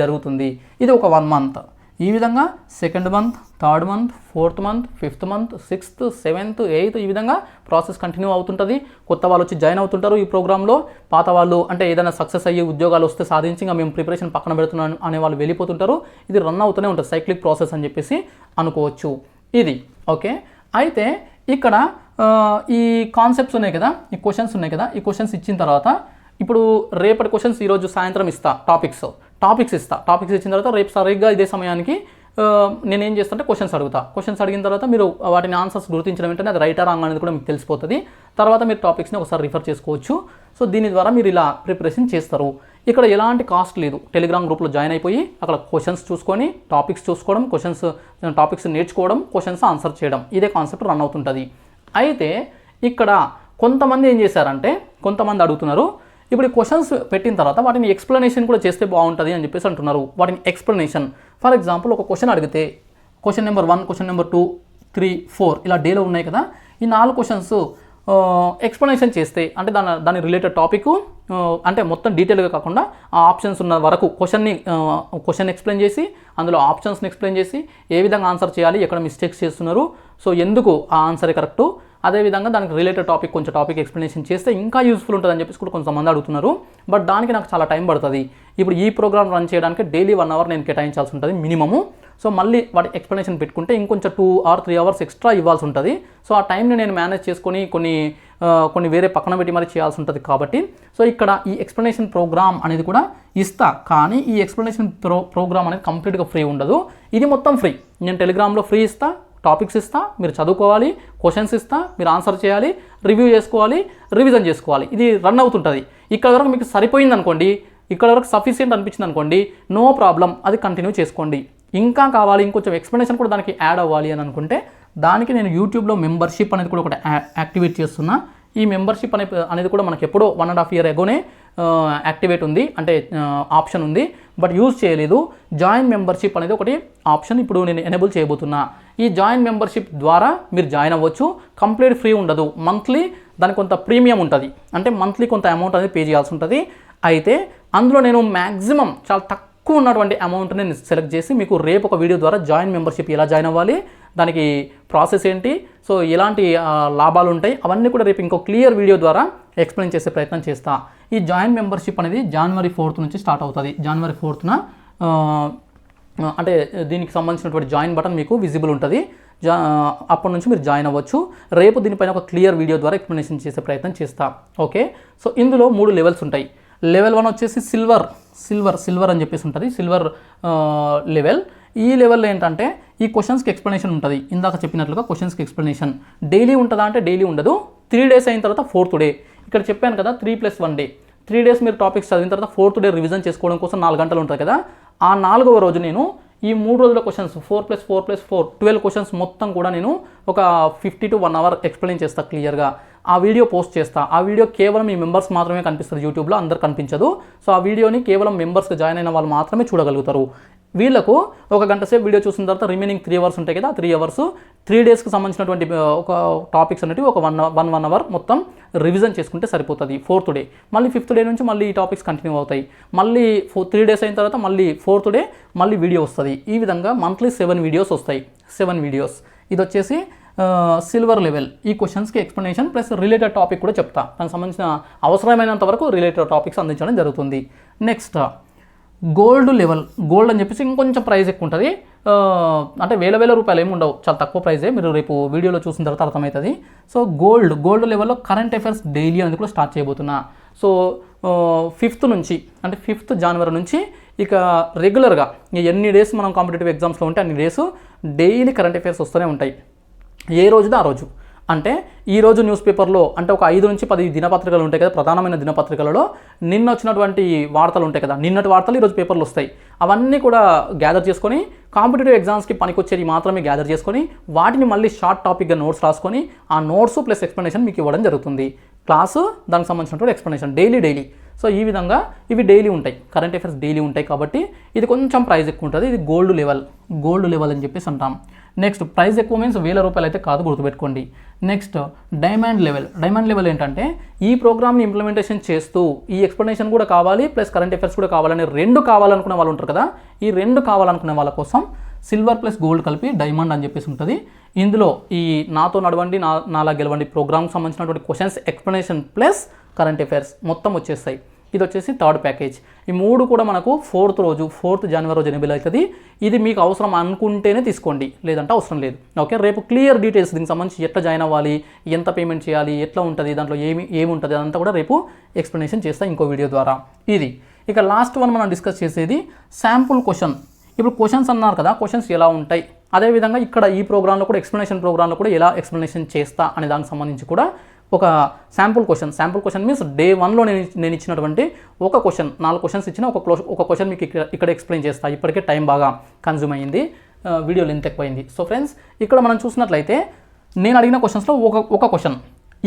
జరుగుతుంది. ఇది ఒక 1 month. ఈ విధంగా 2nd month, 3rd month, 4th month, 5th month, 6th, 7th, 8th ఈ విధంగా ప్రాసెస్ కంటిన్యూ అవుతుంటుంది. కొత్త వాళ్ళు వచ్చి జాయిన్ అవుతుంటారు ఈ ప్రోగ్రాంలో. పాత వాళ్ళు అంటే ఏదైనా సక్సెస్ అయ్యి ఉద్యోగాలు వస్తే సాధించి ఇంకా మేము ప్రిపరేషన్ పక్కన పెడుతున్నాం అనే వాళ్ళు వెళ్ళిపోతుంటారు. ఇది రన్ అవుతూనే ఉంటుంది, సైక్లిక్ ప్రాసెస్ అని చెప్పేసి అనుకోవచ్చు. ఇది ఓకే. అయితే ఇక్కడ ఈ కాన్సెప్ట్స్ ఉన్నాయి కదా, ఈ క్వశ్చన్స్ ఉన్నాయి కదా, ఈ క్వశ్చన్స్ ఇచ్చిన తర్వాత ఇప్పుడు రేపటి క్వశ్చన్స్ ఈరోజు సాయంత్రం ఇస్తా, టాపిక్స్ ఇచ్చిన తర్వాత రేపు సరిగ్గా ఇదే సమయానికి నేనేం చేస్తానంటే క్వశ్చన్స్ అడిగిన తర్వాత మీరు వాటిని ఆన్సర్స్ గుర్తించడం వెంటనే అది రైటా రాంగ్ అనేది కూడా మీకు తెలిసిపోతుంది. తర్వాత మీరు టాపిక్స్ని ఒకసారి రిఫర్ చేసుకోవచ్చు. సో దీని ద్వారా మీరు ఇలా ప్రిపరేషన్ చేస్తారు. ఇక్కడ ఎలాంటి కాస్ట్ లేదు. టెలిగ్రామ్ గ్రూప్లో జాయిన్ అయిపోయి అక్కడ క్వశ్చన్స్ చూసుకొని టాపిక్స్ చూసుకోవడం, టాపిక్స్ నేర్చుకోవడం, క్వశ్చన్స్ ఆన్సర్ చేయడం, ఇదే కాన్సెప్ట్ రన్ అవుతుంటుంది. అయితే ఇక్కడ కొంతమంది ఏం చేశారంటే, కొంతమంది అడుగుతున్నారు, ఇప్పుడు ఈ క్వశ్చన్స్ పెట్టిన తర్వాత వాటిని ఎక్స్ప్లెనేషన్ కూడా చేస్తే బాగుంటుంది అని చెప్పేసి అంటున్నారు. వాటిని ఎక్స్ప్లెనేషన్, ఫర్ ఎగ్జాంపుల్ ఒక క్వశ్చన్ అడిగితే క్వశ్చన్ నెంబర్ 1, క్వశ్చన్ నెంబర్ 2, 3, 4 ఇలా డేలో ఉన్నాయి కదా, ఈ 4 క్వశ్చన్స్ ఎక్స్ప్లెనేషన్ చేస్తే అంటే దాని రిలేటెడ్ టాపిక్ అంటే మొత్తం డీటెయిల్గా కాకుండా ఆ ఆప్షన్స్ ఉన్న వరకు క్వశ్చన్ ఎక్స్ప్లెయిన్ చేసి అందులో ఆప్షన్స్ని ఎక్స్ప్లెయిన్ చేసి ఏ విధంగా ఆన్సర్ చేయాలి, ఎక్కడ మిస్టేక్స్ చేస్తున్నారు, సో ఎందుకు ఆ ఆన్సరే కరెక్టు, అదేవిధంగా దానికి రిలేటెడ్ కొంచెం టాపిక్ ఎక్స్ప్లెనేషన్ చేస్తే ఇంకా యూస్ఫుల్ ఉంటుందని చెప్పేసి కూడా కొంతమంది అడుగుతున్నారు. బట్ దానికి నాకు చాలా టైం పడుతుంది. ఇప్పుడు ఈ ప్రోగ్రామ్ రన్ చేయడానికి డైలీ 1 అవర్ నేను కేటాయించాల్సి ఉంటుంది మినిమము. సో మళ్ళీ వాటి ఎక్స్ప్లెనేషన్ పెట్టుకుంటే ఇంకొంచెం 2 or 3 అవర్స్ ఎక్స్ట్రా ఇవ్వాల్సి ఉంటుంది. సో ఆ టైంని నేను మేనేజ్ చేసుకొని కొన్ని వేరే పక్కన పెట్టి మరి చేయాల్సి ఉంటుంది. కాబట్టి సో ఇక్కడ ఈ ఎక్స్ప్లెనేషన్ ప్రోగ్రామ్ అనేది కూడా ఇస్తా, కానీ ఈ ఎక్స్ప్లెనేషన్ ప్రోగ్రామ్ అనేది కంప్లీట్గా ఫ్రీ ఉండదు. ఇది మొత్తం ఫ్రీ. నేను టెలిగ్రామ్లో ఫ్రీ ఇస్తా, టాపిక్స్ ఇస్తా, మీరు చదువుకోవాలి, క్వశ్చన్స్ ఇస్తా, మీరు ఆన్సర్ చేయాలి, రివ్యూ చేసుకోవాలి, రివిజన్ చేసుకోవాలి. ఇది రన్ అవుతుంటుంది. ఇక్కడ వరకు మీకు సరిపోయింది అనుకోండి, ఇక్కడ వరకు సఫిషియెంట్ అనిపించింది అనుకోండి, నో ప్రాబ్లం, అది కంటిన్యూ చేసుకోండి. ఇంకా కావాలి, ఇంకొంచెం ఎక్స్ప్లెనేషన్ కూడా దానికి యాడ్ అవ్వాలి అని అనుకుంటే దానికి నేను యూట్యూబ్లో మెంబర్షిప్ అనేది కూడా ఒకటి యాక్టివేట్ చేస్తున్నా. ఈ మెంబర్షిప్ అనేది కూడా మనకి ఎప్పుడో 1.5 year ఎగోనే యాక్టివేట్ ఉంది, అంటే ఆప్షన్ ఉంది, బట్ యూజ్ చేయలేదు. జాయిన్ మెంబర్షిప్ అనేది ఒకటి ఆప్షన్ ఇప్పుడు నేను ఎనేబుల్ చేయబోతున్నా. ఈ జాయిన్ మెంబర్షిప్ ద్వారా మీరు జాయిన్ అవ్వచ్చు. కంప్లీట్ ఫ్రీ ఉండదు, మంత్లీ దానికి కొంత ప్రీమియం ఉంటుంది, అంటే మంత్లీ కొంత అమౌంట్ అనేది పే చేయాల్సి ఉంటుంది. అయితే అందులో నేను మ్యాక్సిమం చాలా తక్కువ ఉన్నటువంటి అమౌంట్ని నేను సెలెక్ట్ చేసి మీకు రేపు ఒక వీడియో ద్వారా జాయిన్ మెంబర్షిప్ ఎలా జాయిన్ అవ్వాలి, దానికి ప్రాసెస్ ఏంటి, సో ఎలాంటి లాభాలు ఉంటాయి, అవన్నీ కూడా రేపు ఇంకో క్లియర్ వీడియో ద్వారా ఎక్స్ప్లెయిన్ చేసే ప్రయత్నం చేస్తా. ఈ జాయిన్ మెంబర్షిప్ అనేది January 4th నుంచి స్టార్ట్ అవుతుంది. January 4th అంటే దీనికి సంబంధించినటువంటి జాయిన్ బటన్ మీకు విజిబుల్ ఉంటుంది. అప్పటి నుంచి మీరు జాయిన్ అవ్వచ్చు. రేపు దీనిపైన ఒక క్లియర్ వీడియో ద్వారా ఎక్స్ప్లెనేషన్ చేసే ప్రయత్నం చేస్తా. ఓకే, సో ఇందులో 3 లెవెల్స్ ఉంటాయి. లెవెల్ 1 వచ్చేసి సిల్వర్ అని చెప్పేసి ఉంటుంది, సిల్వర్ లెవెల్. ఈ లెవెల్లో ఏంటంటే ఈ క్వశ్చన్స్కి ఎక్స్ప్లెనేషన్ ఉంటుంది. ఇందాక చెప్పినట్లుగా క్వశ్చన్స్కి ఎక్స్ప్లెనేషన్ డైలీ ఉంటుందా అంటే డైలీ ఉండదు. 3 days అయిన తర్వాత 4th day, ఇక్కడ చెప్పాను కదా 3+1 day, 3 days మీరు టాపిక్స్ చదివిన తర్వాత 4th day రివిజన్ చేసుకోవడం కోసం 4 గంటలు ఉంటుంది కదా. ఆ 4వ రోజు నేను ఈ 3 రోజుల క్వశ్చన్స్ 4+4+4 12 క్వశ్చన్స్ మొత్తం కూడా నేను ఒక 50 to 1 hour ఎక్స్ప్లెయిన్ చేస్తా క్లియర్గా. ఆ వీడియో పోస్ట్ చేస్తా. ఆ వీడియో కేవలం మీ మెంబర్స్ మాత్రమే కనిపిస్తుంది యూట్యూబ్లో, అందరు కనిపించదు. సో ఆ వీడియోని కేవలం మెంబర్స్గా జాయిన్ అయిన వాళ్ళు మాత్రమే చూడగలుగుతారు. వీళ్ళకు 1 గంట సేపు వీడియో చూసిన తర్వాత రిమైనింగ్ 3 hours ఉంటాయి కదా, 3 hours 3 daysకి సంబంధించినటువంటి ఒక టాపిక్స్ అనేవి ఒక 1 hour మొత్తం రివిజన్ చేసుకుంటే సరిపోతుంది. 4th day మళ్ళీ 5th day నుంచి మళ్ళీ ఈ టాపిక్స్ కంటిన్యూ అవుతాయి. మళ్ళీ 3 days అయిన తర్వాత మళ్ళీ 4th day మళ్ళీ వీడియో వస్తుంది. ఈ విధంగా మంత్లీ 7 వీడియోస్ వస్తాయి. 7 వీడియోస్. ఇది వచ్చేసి సిల్వర్ లెవెల్. ఈ క్వశ్చన్స్కి ఎక్స్ప్లెనేషన్ ప్లస్ రిలేటెడ్ టాపిక్ కూడా చెప్తా. దానికి సంబంధించిన అవసరమైనంత వరకు రిలేటెడ్ టాపిక్స్ అందించడం జరుగుతుంది. Next gold level. గోల్డ్ అని చెప్పేసి ఇంకొంచెం ప్రైస్ ఎక్కువ ఉంటుంది, అంటే వేల రూపాయలు ఏమి ఉండవు, చాలా తక్కువ ప్రైజే. మీరు రేపు వీడియోలో చూసిన తర్వాత అర్థమవుతుంది. సో గోల్డ్ లెవెల్లో కరెంట్ అఫైర్స్ డైలీ అనేది కూడా స్టార్ట్ చేయబోతున్నా. సో 5th నుంచి అంటే 5th January నుంచి ఇక రెగ్యులర్గా ఎన్ని డేస్ మనం కాంపిటేటివ్ ఎగ్జామ్స్లో ఉంటే అన్ని డేస్ డైలీ కరెంట్ అఫైర్స్ వస్తూనే ఉంటాయి. ఏ రోజుదో ఆ రోజు. అంటే ఈరోజు న్యూస్ పేపర్లో అంటే ఒక 5 నుంచి 10 దినపత్రికలు ఉంటాయి కదా, ప్రధానమైన దినపత్రికలలో నిన్న వచ్చినటువంటి వార్తలు ఉంటాయి కదా, నిన్నటి వార్తలు ఈరోజు పేపర్లు వస్తాయి. అవన్నీ కూడా గ్యాదర్ చేసుకొని కాంపిటేటివ్ ఎగ్జామ్స్కి పనికొచ్చేది మాత్రమే గ్యాదర్ చేసుకొని వాటిని మళ్ళీ షార్ట్ టాపిక్గా నోట్స్ రాసుకొని ఆ నోట్స్ ప్లస్ ఎక్స్ప్లెనేషన్ మీకు ఇవ్వడం జరుగుతుంది. క్లాసు దానికి సంబంధించినటువంటి ఎక్స్ప్లెనేషన్ డైలీ. సో ఈ విధంగా ఇవి డైలీ ఉంటాయి, కరెంట్ అఫైర్స్ డైలీ ఉంటాయి. కాబట్టి ఇది కొంచెం ప్రైస్ ఎక్కువ ఉంటుంది. ఇది గోల్డ్ లెవెల్ అని చెప్పేసి అంటాం. నెక్స్ట్ ప్రైస్ ఎక్కువ మీన్స్ ₹1000 అయితే కాదు, గుర్తుపెట్టుకోండి. నెక్స్ట్ డైమండ్ లెవెల్ ఏంటంటే ఈ ప్రోగ్రామ్ని ఇంప్లిమెంటేషన్ చేస్తూ ఈ ఎక్స్ప్లెనేషన్ కూడా కావాలి ప్లస్ కరెంట్ అఫైర్స్ కూడా కావాలని 2 కావాలనుకునే వాళ్ళు ఉంటారు కదా. ఈ 2 కావాలనుకునే వాళ్ళ కోసం సిల్వర్ ప్లస్ గోల్డ్ కలిపి డైమండ్ అని చెప్పేసి ఉంటుంది. ఇందులో ఈ నాతో నడవండి నాలా గెలవండి ప్రోగ్రామ్కి సంబంధించినటువంటి questions explanation plus current affairs మొత్తం వచ్చేస్తాయి. ఇది వచ్చేసి థర్డ్ ప్యాకేజ్. ఈ 3 కూడా మనకు 4th జనవరి రోజు ఎనేబుల్ అవుతుంది. ఇది మీకు అవసరం అనుకుంటేనే తీసుకోండి, లేదంటే అవసరం లేదు. ఓకే, రేపు క్లియర్ డీటెయిల్స్ దీనికి సంబంధించి ఎట్లా జాయిన్ అవ్వాలి, ఎంత పేమెంట్ చేయాలి, ఎట్లా ఉంటుంది, దాంట్లో ఏమి ఉంటుంది అదంతా కూడా రేపు ఎక్స్ప్లెనేషన్ చేస్తా ఇంకో వీడియో ద్వారా. ఇది ఇక లాస్ట్ వన్ మనం డిస్కస్ చేసేది శాంపుల్ క్వశ్చన్. ఇప్పుడు క్వశ్చన్స్ అన్నారు కదా, క్వశ్చన్స్ ఎలా ఉంటాయి, అదేవిధంగా ఇక్కడ ఈ ప్రోగ్రాంలో కూడా ఎక్స్ప్లెనేషన్ ప్రోగ్రాంలో కూడా ఎలా ఎక్స్ప్లెనేషన్ చేస్తా అనే దానికి సంబంధించి కూడా ఒక శాంపుల్ క్వశ్చన్ మీన్స్ డే 1లో నేను ఇచ్చినటువంటి ఒక క్వశ్చన్, 4 క్వశ్చన్స్ ఇచ్చిన ఒక క్వశ్చన్ మీకు ఇక్కడ ఎక్స్ప్లెయిన్ చేస్తా. ఇప్పటికే టైం బాగా కన్జ్యూమ్ అయ్యింది, వీడియో లెంత్ ఎక్కువైంది. సో ఫ్రెండ్స్, ఇక్కడ మనం చూసినట్లయితే నేను అడిగిన క్వశ్చన్స్లో ఒక క్వశ్చన్,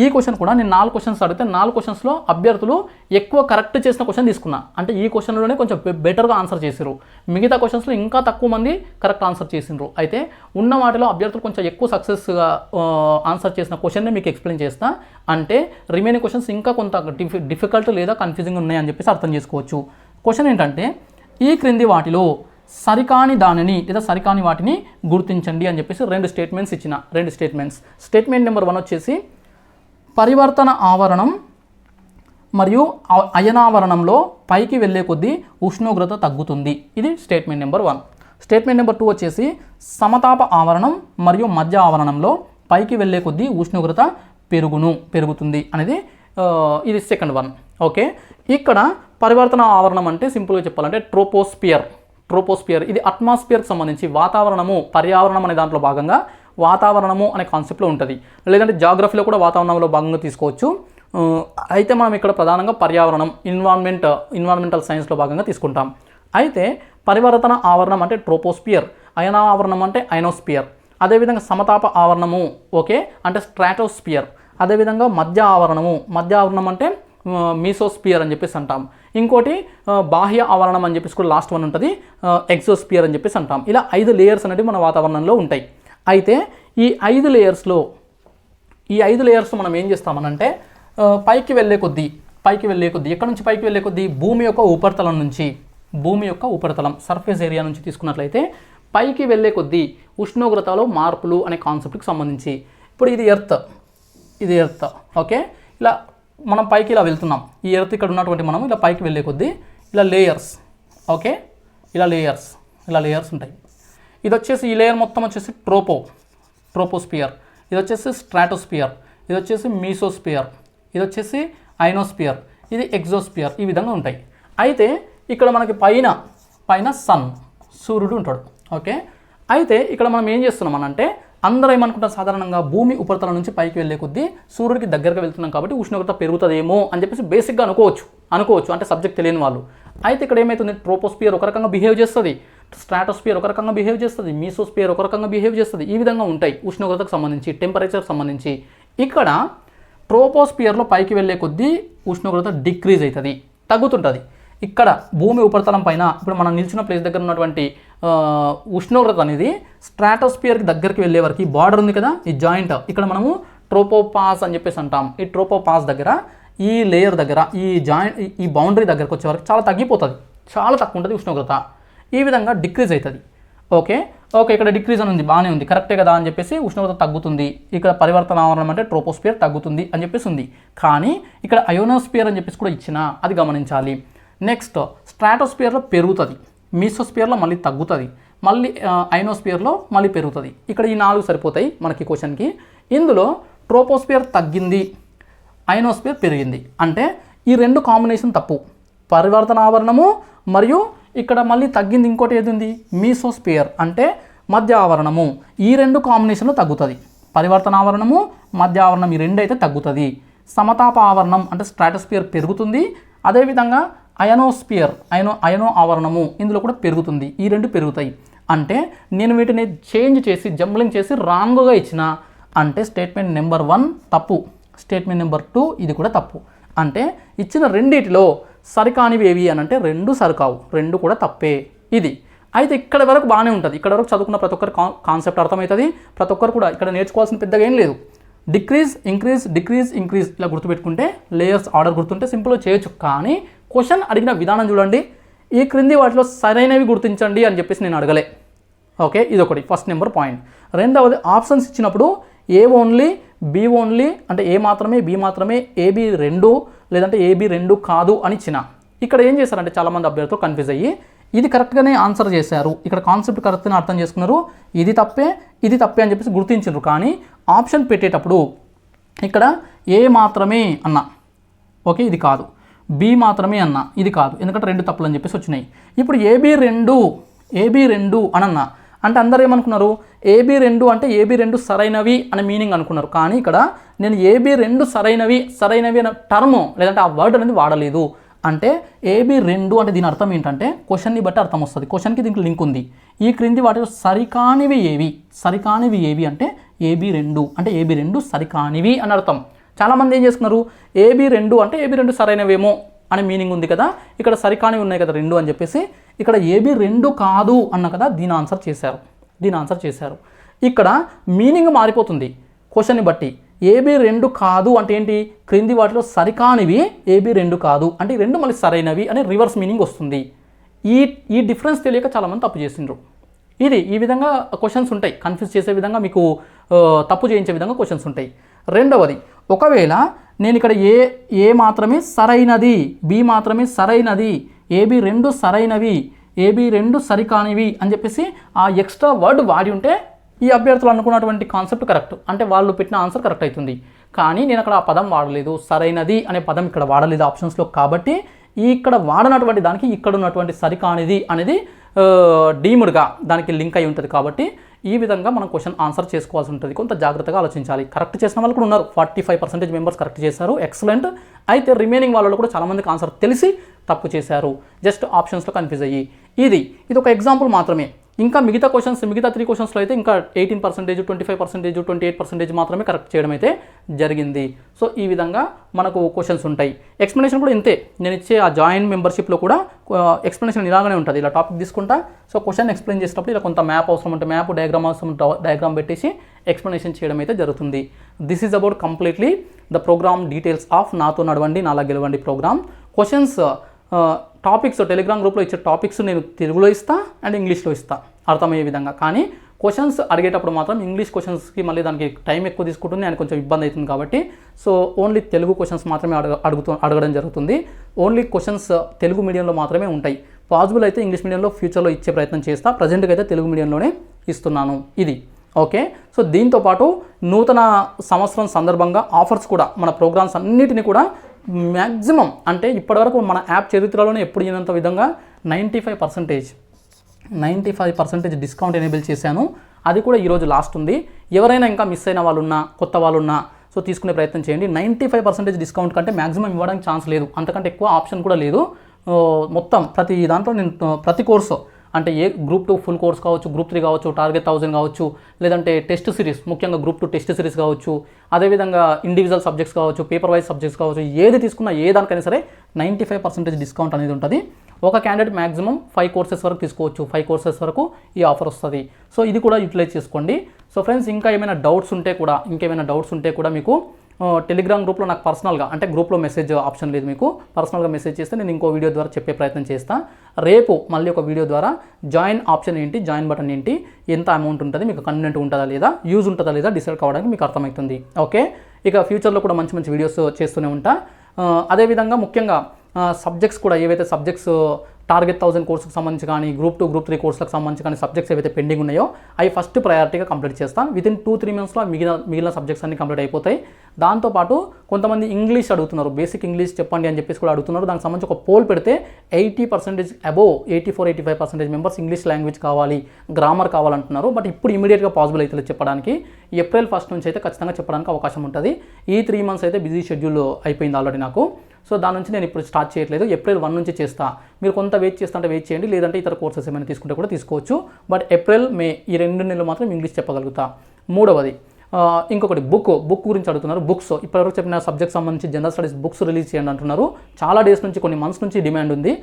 ఈ క్వశ్చన్ కూడా నేను 4 క్వశ్చన్స్ అడిగితే 4 క్వశ్చన్స్లో అభ్యర్థులు ఎక్కువ కరెక్ట్ చేసిన క్వశ్చన్ తీసుకున్నా. అంటే ఈ క్వశ్చన్లోనే కొంచెం బెటర్గా ఆన్సర్ చేసిరు, మిగతా క్వశ్చన్స్లో ఇంకా తక్కువ మంది కరెక్ట్ ఆన్సర్ చేసిండ్రు. అయితే ఉన్న వాటిలో అభ్యర్థులు కొంచెం ఎక్కువ సక్సెస్గా ఆన్సర్ చేసిన క్వశ్చన్నే మీకు ఎక్స్ప్లెయిన్ చేస్తా. అంటే రిమైనింగ్ క్వశ్చన్స్ ఇంకా కొంత డిఫికల్ట్ లేదా కన్ఫ్యూజింగ్ ఉన్నాయని చెప్పేసి అర్థం చేసుకోవచ్చు. క్వశ్చన్ ఏంటంటే, ఈ క్రింది వాటిలో సరికాని దానిని లేదా సరికాని వాటిని గుర్తించండి అని చెప్పేసి 2 స్టేట్మెంట్స్ ఇచ్చిన. 2 స్టేట్మెంట్స్. స్టేట్మెంట్ నెంబర్ 1 వచ్చేసి పరివర్తన ఆవరణం మరియు అయనావరణంలో పైకి వెళ్ళే కొద్దీ ఉష్ణోగ్రత తగ్గుతుంది. ఇది స్టేట్మెంట్ నెంబర్ 1. స్టేట్మెంట్ నెంబర్ 2 వచ్చేసి సమతాప ఆవరణం మరియు మధ్య ఆవరణంలో పైకి వెళ్ళే కొద్దీ ఉష్ణోగ్రత పెరుగుతుంది అనేది ఇది సెకండ్ వన్. ఓకే, ఇక్కడ పరివర్తన ఆవరణం అంటే సింపుల్గా చెప్పాలంటే ట్రోపోస్పియర్ ఇది అట్మాస్ఫియర్కి సంబంధించి వాతావరణము, పర్యావరణం అనే దాంట్లో భాగంగా వాతావరణము అనే కాన్సెప్ట్లో ఉంటుంది. లేదంటే జాగ్రఫీలో కూడా వాతావరణంలో భాగంగా తీసుకోవచ్చు. అయితే మనం ఇక్కడ ప్రధానంగా పర్యావరణం, ఎన్విరాన్మెంటల్ సైన్స్లో భాగంగా తీసుకుంటాం. అయితే పరివర్తన ఆవరణం అంటే ట్రోపోస్పియర్, అయన ఆవరణం అంటే అయనోస్పియర్, అదేవిధంగా సమతాప ఆవరణము ఓకే అంటే స్ట్రాటోస్పియర్, అదేవిధంగా మధ్య ఆవరణం అంటే మీసోస్పియర్ అని చెప్పేసి అంటాం. ఇంకోటి బాహ్య ఆవరణం అని చెప్పేసి కూడా లాస్ట్ వన్ ఉంటుంది, ఎగ్జోస్పియర్ అని చెప్పేసి అంటాం. ఇలా 5 లేయర్స్ అనేవి మన వాతావరణంలో ఉంటాయి. అయితే ఈ 5 లేయర్స్లో మనం ఏం చేస్తామనంటే పైకి వెళ్ళే కొద్దీ ఎక్కడి నుంచి పైకి వెళ్ళే కొద్దీ భూమి యొక్క ఉపరితలం సర్ఫేస్ ఏరియా నుంచి తీసుకున్నట్లయితే పైకి వెళ్ళే కొద్దీ ఉష్ణోగ్రతలో మార్పులు అనే కాన్సెప్ట్కి సంబంధించి. ఇప్పుడు ఇది ఎర్త్ ఓకే, ఇలా మనం పైకి ఇలా వెళ్తున్నాం. ఈ ఎర్త్ ఇక్కడ ఉన్నటువంటి మనం ఇలా పైకి వెళ్ళే కొద్దీ ఇలా లేయర్స్ ఓకే, ఇలా లేయర్స్ ఉంటాయి. ఇది వచ్చేసి ఈ లేయర్ మొత్తం వచ్చేసి ట్రోపోస్పియర్, ఇది వచ్చేసి స్ట్రాటోస్పియర్, ఇది వచ్చేసి మీసోస్పియర్, ఇది వచ్చేసి అయనోస్పియర్, ఇది ఎగ్జోస్పియర్, ఈ విధంగా ఉంటాయి. అయితే ఇక్కడ మనకి పైన సూర్యుడు ఉంటాడు ఓకే. అయితే ఇక్కడ మనం ఏం చేస్తున్నాం అంటే అందరూ ఏమనుకుంటాం, సాధారణంగా భూమి ఉపరితలం నుంచి పైకి వెళ్ళే కొద్దీ సూర్యుడికి దగ్గరగా వెళ్తున్నాం కాబట్టి ఉష్ణోగ్రత పెరుగుతుందేమో అని చెప్పేసి బేసిక్గా అనుకోవచ్చు అంటే సబ్జెక్ట్ తెలియని వాళ్ళు. అయితే ఇక్కడ ఏమవుతుంది, ట్రోపోస్పియర్ ఒక రకంగా బిహేవ్ చేస్తుంది, స్ట్రాటోస్పియర్ ఒక రకంగా బిహేవ్ చేస్తుంది, మీసోస్పియర్ ఒక రకంగా బిహేవ్ చేస్తుంది. ఈ విధంగా ఉంటాయి ఉష్ణోగ్రతకు సంబంధించి, టెంపరేచర్కి సంబంధించి. ఇక్కడ ట్రోపోస్పియర్లో పైకి వెళ్ళే కొద్దీ ఉష్ణోగ్రత డిక్రీజ్ అవుతుంది, తగ్గుతుంటుంది. ఇక్కడ భూమి ఉపరితలం పైన ఇప్పుడు మనం నిల్చున్న ప్లేస్ దగ్గర ఉన్నటువంటి ఉష్ణోగ్రత అనేది స్ట్రాటోస్పియర్కి దగ్గరికి వెళ్ళే వరకు బార్డర్ ఉంది కదా, ఈ జాయింట్ ఇక్కడ మనము ట్రోపోపాస్ అని చెప్పేసి అంటాం. ఈ ట్రోపోపాస్ దగ్గర ఈ లేయర్ దగ్గర ఈ బౌండరీ దగ్గరకు వచ్చే వరకు చాలా తగ్గిపోతుంది, చాలా తక్కువ ఉంటుంది ఉష్ణోగ్రత. ఈ విధంగా డిక్రీజ్ అవుతుంది ఓకే. ఇక్కడ డిక్రీజ్ అని ఉంది, బాగానే ఉంది, కరెక్టే కదా అని చెప్పేసి ఉష్ణోగ్రత తగ్గుతుంది. ఇక్కడ పరివర్తన ఆవరణం అంటే ట్రోపోస్పియర్ తగ్గుతుంది అని చెప్పేసి ఉంది. కానీ ఇక్కడ అయోనోస్పియర్ అని చెప్పేసి కూడా ఇచ్చిన, అది గమనించాలి. నెక్స్ట్ స్ట్రాటోస్పియర్లో పెరుగుతుంది, మీసోస్పియర్లో మళ్ళీ తగ్గుతుంది, మళ్ళీ అయనోస్పియర్లో మళ్ళీ పెరుగుతుంది. ఇక్కడ ఈ 4 సరిపోతాయి మనకి క్వశ్చన్కి. ఇందులో ట్రోపోస్పియర్ తగ్గింది, అయనోస్పియర్ పెరిగింది అంటే ఈ 2 కాంబినేషన్ తప్పు. పరివర్తన ఆవరణము మరియు ఇక్కడ మళ్ళీ తగ్గింది ఇంకోటి ఏది ఉంది, మీసోస్పియర్ అంటే మధ్య ఆవరణము. ఈ 2 కాంబినేషన్లో తగ్గుతుంది. పరివర్తన ఆవరణము, మధ్య ఆవరణం ఈ 2 అయితే తగ్గుతుంది. సమతాప ఆవరణం అంటే స్ట్రాటోస్పియర్ పెరుగుతుంది. అదేవిధంగా అయనో ఆవరణము ఇందులో కూడా పెరుగుతుంది. ఈ 2 పెరుగుతాయి. అంటే నేను వీటిని జంబ్లింగ్ చేసి రాంగ్గా ఇచ్చిన అంటే స్టేట్మెంట్ నెంబర్ 1 తప్పు, స్టేట్మెంట్ నెంబర్ 2 ఇది కూడా తప్పు. అంటే ఇచ్చిన రెండిటిలో సరికానివి ఏవి అని అంటే 2 సరికావు, 2 కూడా తప్పే ఇది. అయితే ఇక్కడ వరకు బాగానే ఉంటుంది, ఇక్కడ వరకు చదువుకున్న ప్రతి ఒక్కరి కాన్సెప్ట్ అర్థమవుతుంది. ప్రతి ఒక్కరు కూడా ఇక్కడ నేర్చుకోవాల్సిన పెద్దగా ఏం లేదు. డిక్రీజ్ ఇంక్రీజ్ ఇలా గుర్తుపెట్టుకుంటే, లేయర్స్ ఆర్డర్ గుర్తుంటే సింపుల్గా చేయొచ్చు. కానీ క్వశ్చన్ అడిగిన విధానం చూడండి, ఈ క్రింది వాటిలో సరైనవి గుర్తించండి అని చెప్పేసి నేను అడగలే ఓకే. ఇదొకటి ఫస్ట్ నెంబర్ పాయింట్. రెండవది ఆప్షన్స్ ఇచ్చినప్పుడు ఏ ఓన్లీ, బి ఓన్లీ అంటే ఏ మాత్రమే, బి మాత్రమే, ఏబి 2 లేదంటే ఏబీ 2 కాదు అని ఇచ్చిన. ఇక్కడ ఏం చేశారంటే చాలామంది అభ్యర్థులు కన్ఫ్యూజ్ అయ్యి ఇది కరెక్ట్గానే ఆన్సర్ చేశారు, ఇక్కడ కాన్సెప్ట్ కరెక్ట్గా అర్థం చేసుకున్నారు, ఇది తప్పే అని చెప్పేసి గుర్తించారు. కానీ ఆప్షన్ పెట్టేటప్పుడు ఇక్కడ ఏ మాత్రమే అన్నా, ఓకే ఇది కాదు, బి మాత్రమే అన్నా ఇది కాదు, ఎందుకంటే 2 తప్పులు అని చెప్పేసి వచ్చినాయి. ఇప్పుడు ఏబీ 2 అని అన్నా అంటే అందరూ ఏమనుకున్నారు, ఏబీ 2 అంటే ఏబీ 2 సరైనవి అనే మీనింగ్ అనుకున్నారు. కానీ ఇక్కడ నేను ఏబీ 2 సరైనవి అనే టర్మ్ లేదంటే ఆ వర్డ్ అనేది వాడలేదు. అంటే ఏబీ 2 అంటే దీని అర్థం ఏంటంటే క్వశ్చన్ని బట్టి అర్థం వస్తుంది. క్వశ్చన్కి దీనికి లింక్ ఉంది. ఈ క్రింది వాటిలో సరికానివి ఏవి అంటే ఏబీ 2 అంటే ఏబీ 2 సరికానివి అని అర్థం. చాలామంది ఏం చేసుకున్నారు, ఏబీ 2 అంటే ఏబీ 2 సరైనవేమో అనే మీనింగ్ ఉంది కదా, ఇక్కడ సరికానివి ఉన్నాయి కదా 2 అని చెప్పేసి ఇక్కడ ఏబీ 2 కాదు అన్న కదా దీని ఆన్సర్ చేశారు. ఇక్కడ మీనింగ్ మారిపోతుంది క్వశ్చన్ని బట్టి. ఏబీ 2 కాదు అంటే ఏంటి, క్రింది వాటిలో సరికానివి ఏబీ 2 కాదు అంటే 2 మళ్ళీ సరైనవి అనే రివర్స్ మీనింగ్ వస్తుంది. ఈ డిఫరెన్స్ తెలియక చాలామంది తప్పు చేసిండ్రు. ఈ విధంగా క్వశ్చన్స్ ఉంటాయి, కన్ఫ్యూజ్ చేసే విధంగా మీకు తప్పు చేయించే విధంగా క్వశ్చన్స్ ఉంటాయి. రెండవది, ఒకవేళ నేను ఇక్కడ ఏ మాత్రమే సరైనది, బి మాత్రమే సరైనది, ఏబీ 2 సరైనవి, ఏబీ 2 సరికానివి అని చెప్పేసి ఆ ఎక్స్ట్రా వర్డ్ వాడి ఉంటే ఈ అభ్యర్థులు అనుకున్నటువంటి కాన్సెప్ట్ కరెక్ట్, అంటే వాళ్ళు పెట్టిన ఆన్సర్ కరెక్ట్ అవుతుంది. కానీ నేను అక్కడ ఆ పదం వాడలేదు, సరైనది అనే పదం ఇక్కడ వాడలేదు ఆప్షన్స్లో. కాబట్టి ఇక్కడ వాడనటువంటి దానికి ఇక్కడ ఉన్నటువంటి సరికానిది అనేది డీమ్డ్గా దానికి లింక్ అయి ఉంటుంది. కాబట్టి ఈ విధంగా మనం క్వశ్చన్ ఆన్సర్ చేసుకోవాల్సి ఉంటుంది. కొంత జాగ్రత్తగా ఆలోచించాలి. కరెక్ట్ చేసిన వాళ్ళు కూడా ఉన్నారు, 45% మెంబర్స్ కరెక్ట్ చేశారు, ఎక్సలెంట్. అయితే రిమైనింగ్ వాళ్ళలో కూడా చాలామందికి ఆన్సర్ తెలిసి తప్పు చేశారు, జస్ట్ ఆప్షన్స్లో కన్ఫ్యూజ్ అయ్యి. ఇది ఒక ఎగ్జాంపుల్ మాత్రమే. ఇంకా మిగతా 3 క్వశ్చన్స్లో అయితే ఇంకా 18%, 25%, 28% మాత్రమే కరెక్ట్ చేయడం అయితే జరిగింది. సో ఈ విధంగా మనకు క్వశ్చన్స్ ఉంటాయి. ఎక్స్ప్లెనేషన్ కూడా ఇంతే. నేను ఇచ్చే ఆ జాయిన్ మెంబర్షిప్లో కూడా ఎక్స్ప్లెనేషన్ ఇలాగనే ఉంటుంది. ఇలా టాపిక్ తీసుకుంటా, సో క్వశ్చన్ ఎక్స్ప్లెయిన్ చేసేటప్పుడు ఇలా కొంత మ్యాప్ అవసరం ఉంటే మ్యాప్, డయాగ్రామ్ పెట్టేసి ఎక్స్ప్లెనేషన్ చేయడం అయితే జరుగుతుంది. This is about completely the program details of నాతో నడవండి నాలా గెలవండి ప్రోగ్రామ్. క్వశ్చన్స్ టాపిక్స్ టెలిగ్రామ్ గ్రూప్లో ఇచ్చే టాపిక్స్ నేను తెలుగులో ఇస్తా అండ్ ఇంగ్లీష్లో ఇస్తా అర్థమయ్యే విధంగా. కానీ క్వశ్చన్స్ అడిగేటప్పుడు మాత్రం ఇంగ్లీష్ క్వశ్చన్స్కి మళ్ళీ దానికి టైం ఎక్కువ తీసుకుంటుంది అండ్ కొంచెం ఇబ్బంది అవుతుంది. కాబట్టి సో ఓన్లీ తెలుగు క్వశ్చన్స్ మాత్రమే అడగడం జరుగుతుంది. ఓన్లీ క్వశ్చన్స్ తెలుగు మీడియంలో మాత్రమే ఉంటాయి. పాసిబుల్ అయితే ఇంగ్లీష్ మీడియంలో ఫ్యూచర్లో ఇచ్చే ప్రయత్నం చేస్తా. ప్రజెంట్గా అయితే తెలుగు మీడియంలోనే ఇస్తున్నాను. ఇది ఓకే. సో దీంతోపాటు నూతన సంవత్సరం సందర్భంగా ఆఫర్స్ కూడా మన ప్రోగ్రామ్స్ అన్నిటిని కూడా మ్యాక్సిమం అంటే ఇప్పటివరకు మన యాప్ చరిత్రలోనే ఎప్పుడు ఇన్నంత విధంగా 95% డిస్కౌంట్ ఎనేబుల్ చేశాను. అది కూడా ఈరోజు లాస్ట్ ఉంది. ఎవరైనా ఇంకా మిస్ అయిన వాళ్ళు ఉన్నా, కొత్త వాళ్ళు ఉన్నా సో తీసుకునే ప్రయత్నం చేయండి. 95% డిస్కౌంట్ కంటే మ్యాక్సిమం ఇవ్వడానికి ఛాన్స్ లేదు, అంతకంటే ఎక్కువ ఆప్షన్ కూడా లేదు. మొత్తం ప్రతి దాంట్లో నేను ప్రతి కోర్సు అంటే ఏ గ్రూప్ 2 ఫుల్ కోర్స్ కావచ్చు, గ్రూప్ 3 కావచ్చు, టార్గెట్ 1000 కావచ్చు, లేదంటే టెస్ట్ సిరీస్, ముఖ్యంగా గ్రూప్ 2 టెస్ట్ సిరీస్ కావచ్చు, అదేవిధంగా ఇండివిజువల్ సబ్జెక్ట్స్ కావచ్చు, పేపర్ వైజ్ సబ్జెక్ట్స్ కావచ్చు, ఏది తీసుకున్నా ఏ దానికైనా సరే 95% డిస్కౌంట్ అనేది ఉంటుంది. ఒక క్యాండిడేట్ మ్యాక్సిమం 5 కోర్సెస్ వరకు తీసుకోవచ్చు. 5 కోర్సెస్ వరకు ఈ ఆఫర్ వస్తుంది. సో ఇది కూడా యూటిలైజ్ చేసుకోండి. సో ఫ్రెండ్స్, ఇంకా ఏమైనా డౌట్స్ ఉంటే కూడా మీకు టెలిగ్రామ్ గ్రూప్లో నాకు పర్సనల్గా, అంటే గ్రూప్లో మెసేజ్ ఆప్షన్ లేదు, మీకు పర్సనల్గా మెసేజ్ చేస్తే నేను ఇంకో వీడియో ద్వారా చెప్పే ప్రయత్నం చేస్తాను. రేపు మళ్ళీ ఒక వీడియో ద్వారా జాయిన్ ఆప్షన్ ఏంటి, జాయిన్ బటన్ ఏంటి, ఎంత అమౌంట్ ఉంటుంది, మీకు కన్వీనియంట్ ఉంటుందా లేదా, యూజ్ ఉంటుందా లేదా డిసైడ్ కావడానికి మీకు అర్థమవుతుంది. ఓకే. ఇక ఫ్యూచర్లో కూడా మంచి మంచి వీడియోస్ చేస్తూనే ఉంటా. అదేవిధంగా ముఖ్యంగా సబ్జెక్ట్స్ కూడా ఏవైతే సబ్జెక్ట్స్ టార్గెట్ 1000 కోర్సుకు సంబంధించి కానీ, గ్రూప్ 2, గ్రూప్ 3 కోర్సులకు సంబంధించి కానీ సబ్జెక్ట్స్ ఏవైతే పెండింగ్ ఉన్నాయో అవి ఫస్ట్ ప్రయారిటీగా కంప్లీట్ చేస్తాను. వితిన్ 2-3 మంత్స్లో మిగిలిన సబ్జెక్ట్స్ అన్ని కంప్లీట్ అయిపోతాయి. దాంతోపాటు కొంతమంది ఇంగ్లీష్ అడుగుతున్నారు, బేసిక్ ఇంగ్లీష్ చెప్పండి అని చెప్పేసి కూడా అడుగుతున్నారు. దానికి సంబంధించి ఒక పోల్ పెడితే 80% అబోవ్ 84-85% మెంబర్స్ ఇంగ్లీష్ లాంగ్వేజ్ కావాలి, గ్రామర్ కావాలంటున్నారు. బట్ ఇప్పుడు ఇమీడియట్గా పాసిబుల్ అవుతుంది చెప్పడానికి. ఏప్రిల్ 1 నుంచి అయితే ఖచ్చితంగా చెప్పడానికి అవకాశం ఉంటుంది. ఈ 3 మంత్స్ అయితే బిజీ షెడ్యూల్ అయిపోయింది ఆల్రెడీ నాకు. సో దాని నుంచి నేను ఇప్పుడు స్టార్ట్ చేయట్లేదు. ఏప్రిల్ 1 నుంచి చేస్తా. మీరు కొంత వెయిట్ చేయండి, లేదంటే ఇతర కోర్సెస్ ఏమైనా తీసుకుంటే కూడా తీసుకోవచ్చు. బట్ ఏప్రిల్, మే ఈ 2 నెలలు మాత్రం ఇంగ్లీష్ చెప్పగలుగుతా. మూడవది, ఇంకొకటి బుక్ గురించి అడుగుతున్నారు. బుక్స్ ఇప్పటివరకు చెప్పిన సబ్జెక్ట్ సంబంధించి జనరల్ స్టడీస్ బుక్స్ రిలీజ్ చేయండి అంటున్నారు. చాలా డేస్ నుంచి, కొన్ని మంత్స్ నుంచి డిమాండ్ ఉంది.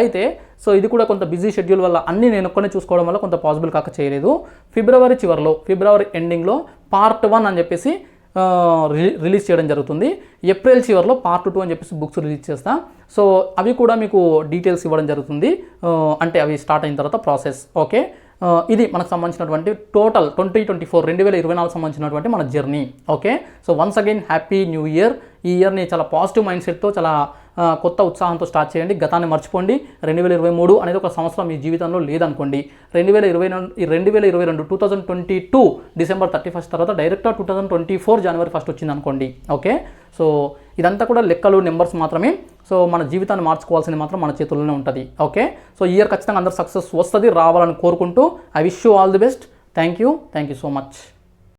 అయితే సో ఇది కూడా కొంత బిజీ షెడ్యూల్ వల్ల అన్నీ నేను ఒక్కనే చూసుకోవడం వల్ల కొంత పాసిబుల్ కాక చేయలేదు. ఫిబ్రవరి ఎండింగ్లో పార్ట్ 1 అని చెప్పేసి రిలీజ్ చేయడం జరుగుతుంది. ఏప్రిల్ చివరిలో పార్ట్ 2 అని చెప్పేసి బుక్స్ రిలీజ్ చేస్తా. సో అవి కూడా మీకు డీటెయిల్స్ ఇవ్వడం జరుగుతుంది, అంటే అవి స్టార్ట్ అయిన తర్వాత ప్రాసెస్. ఓకే. ఇది మనకు సంబంధించినటువంటి టోటల్ 2024 సంబంధించినటువంటి మన journey. Okay, so once again happy new year. ఈ ఇయర్ని చాలా పాజిటివ్ మైండ్ సెట్తో, చాలా కొత్త ఉత్సాహంతో స్టార్ట్ చేయండి. గతాన్ని మర్చిపోండి. 2023 అనేది ఒక సంవత్సరం మీ జీవితంలో లేదనుకోండి. 2022 డిసెంబర్ 31 తర్వాత డైరెక్ట్గా 2024 జనవరి 1 వచ్చింది అనుకోండి. ఓకే, సో ఇదంతా కూడా లెక్కలు, నెంబర్స్ మాత్రమే. సో మన జీవితాన్ని మార్చుకోవాల్సింది మాత్రం మన చేతుల్లోనే ఉంటుంది. ఓకే, సో ఈ ఇయర్ ఖచ్చితంగా అందరూ సక్సెస్ వస్తుంది, రావాలని కోరుకుంటూ I wish you all the best. Thank you so much.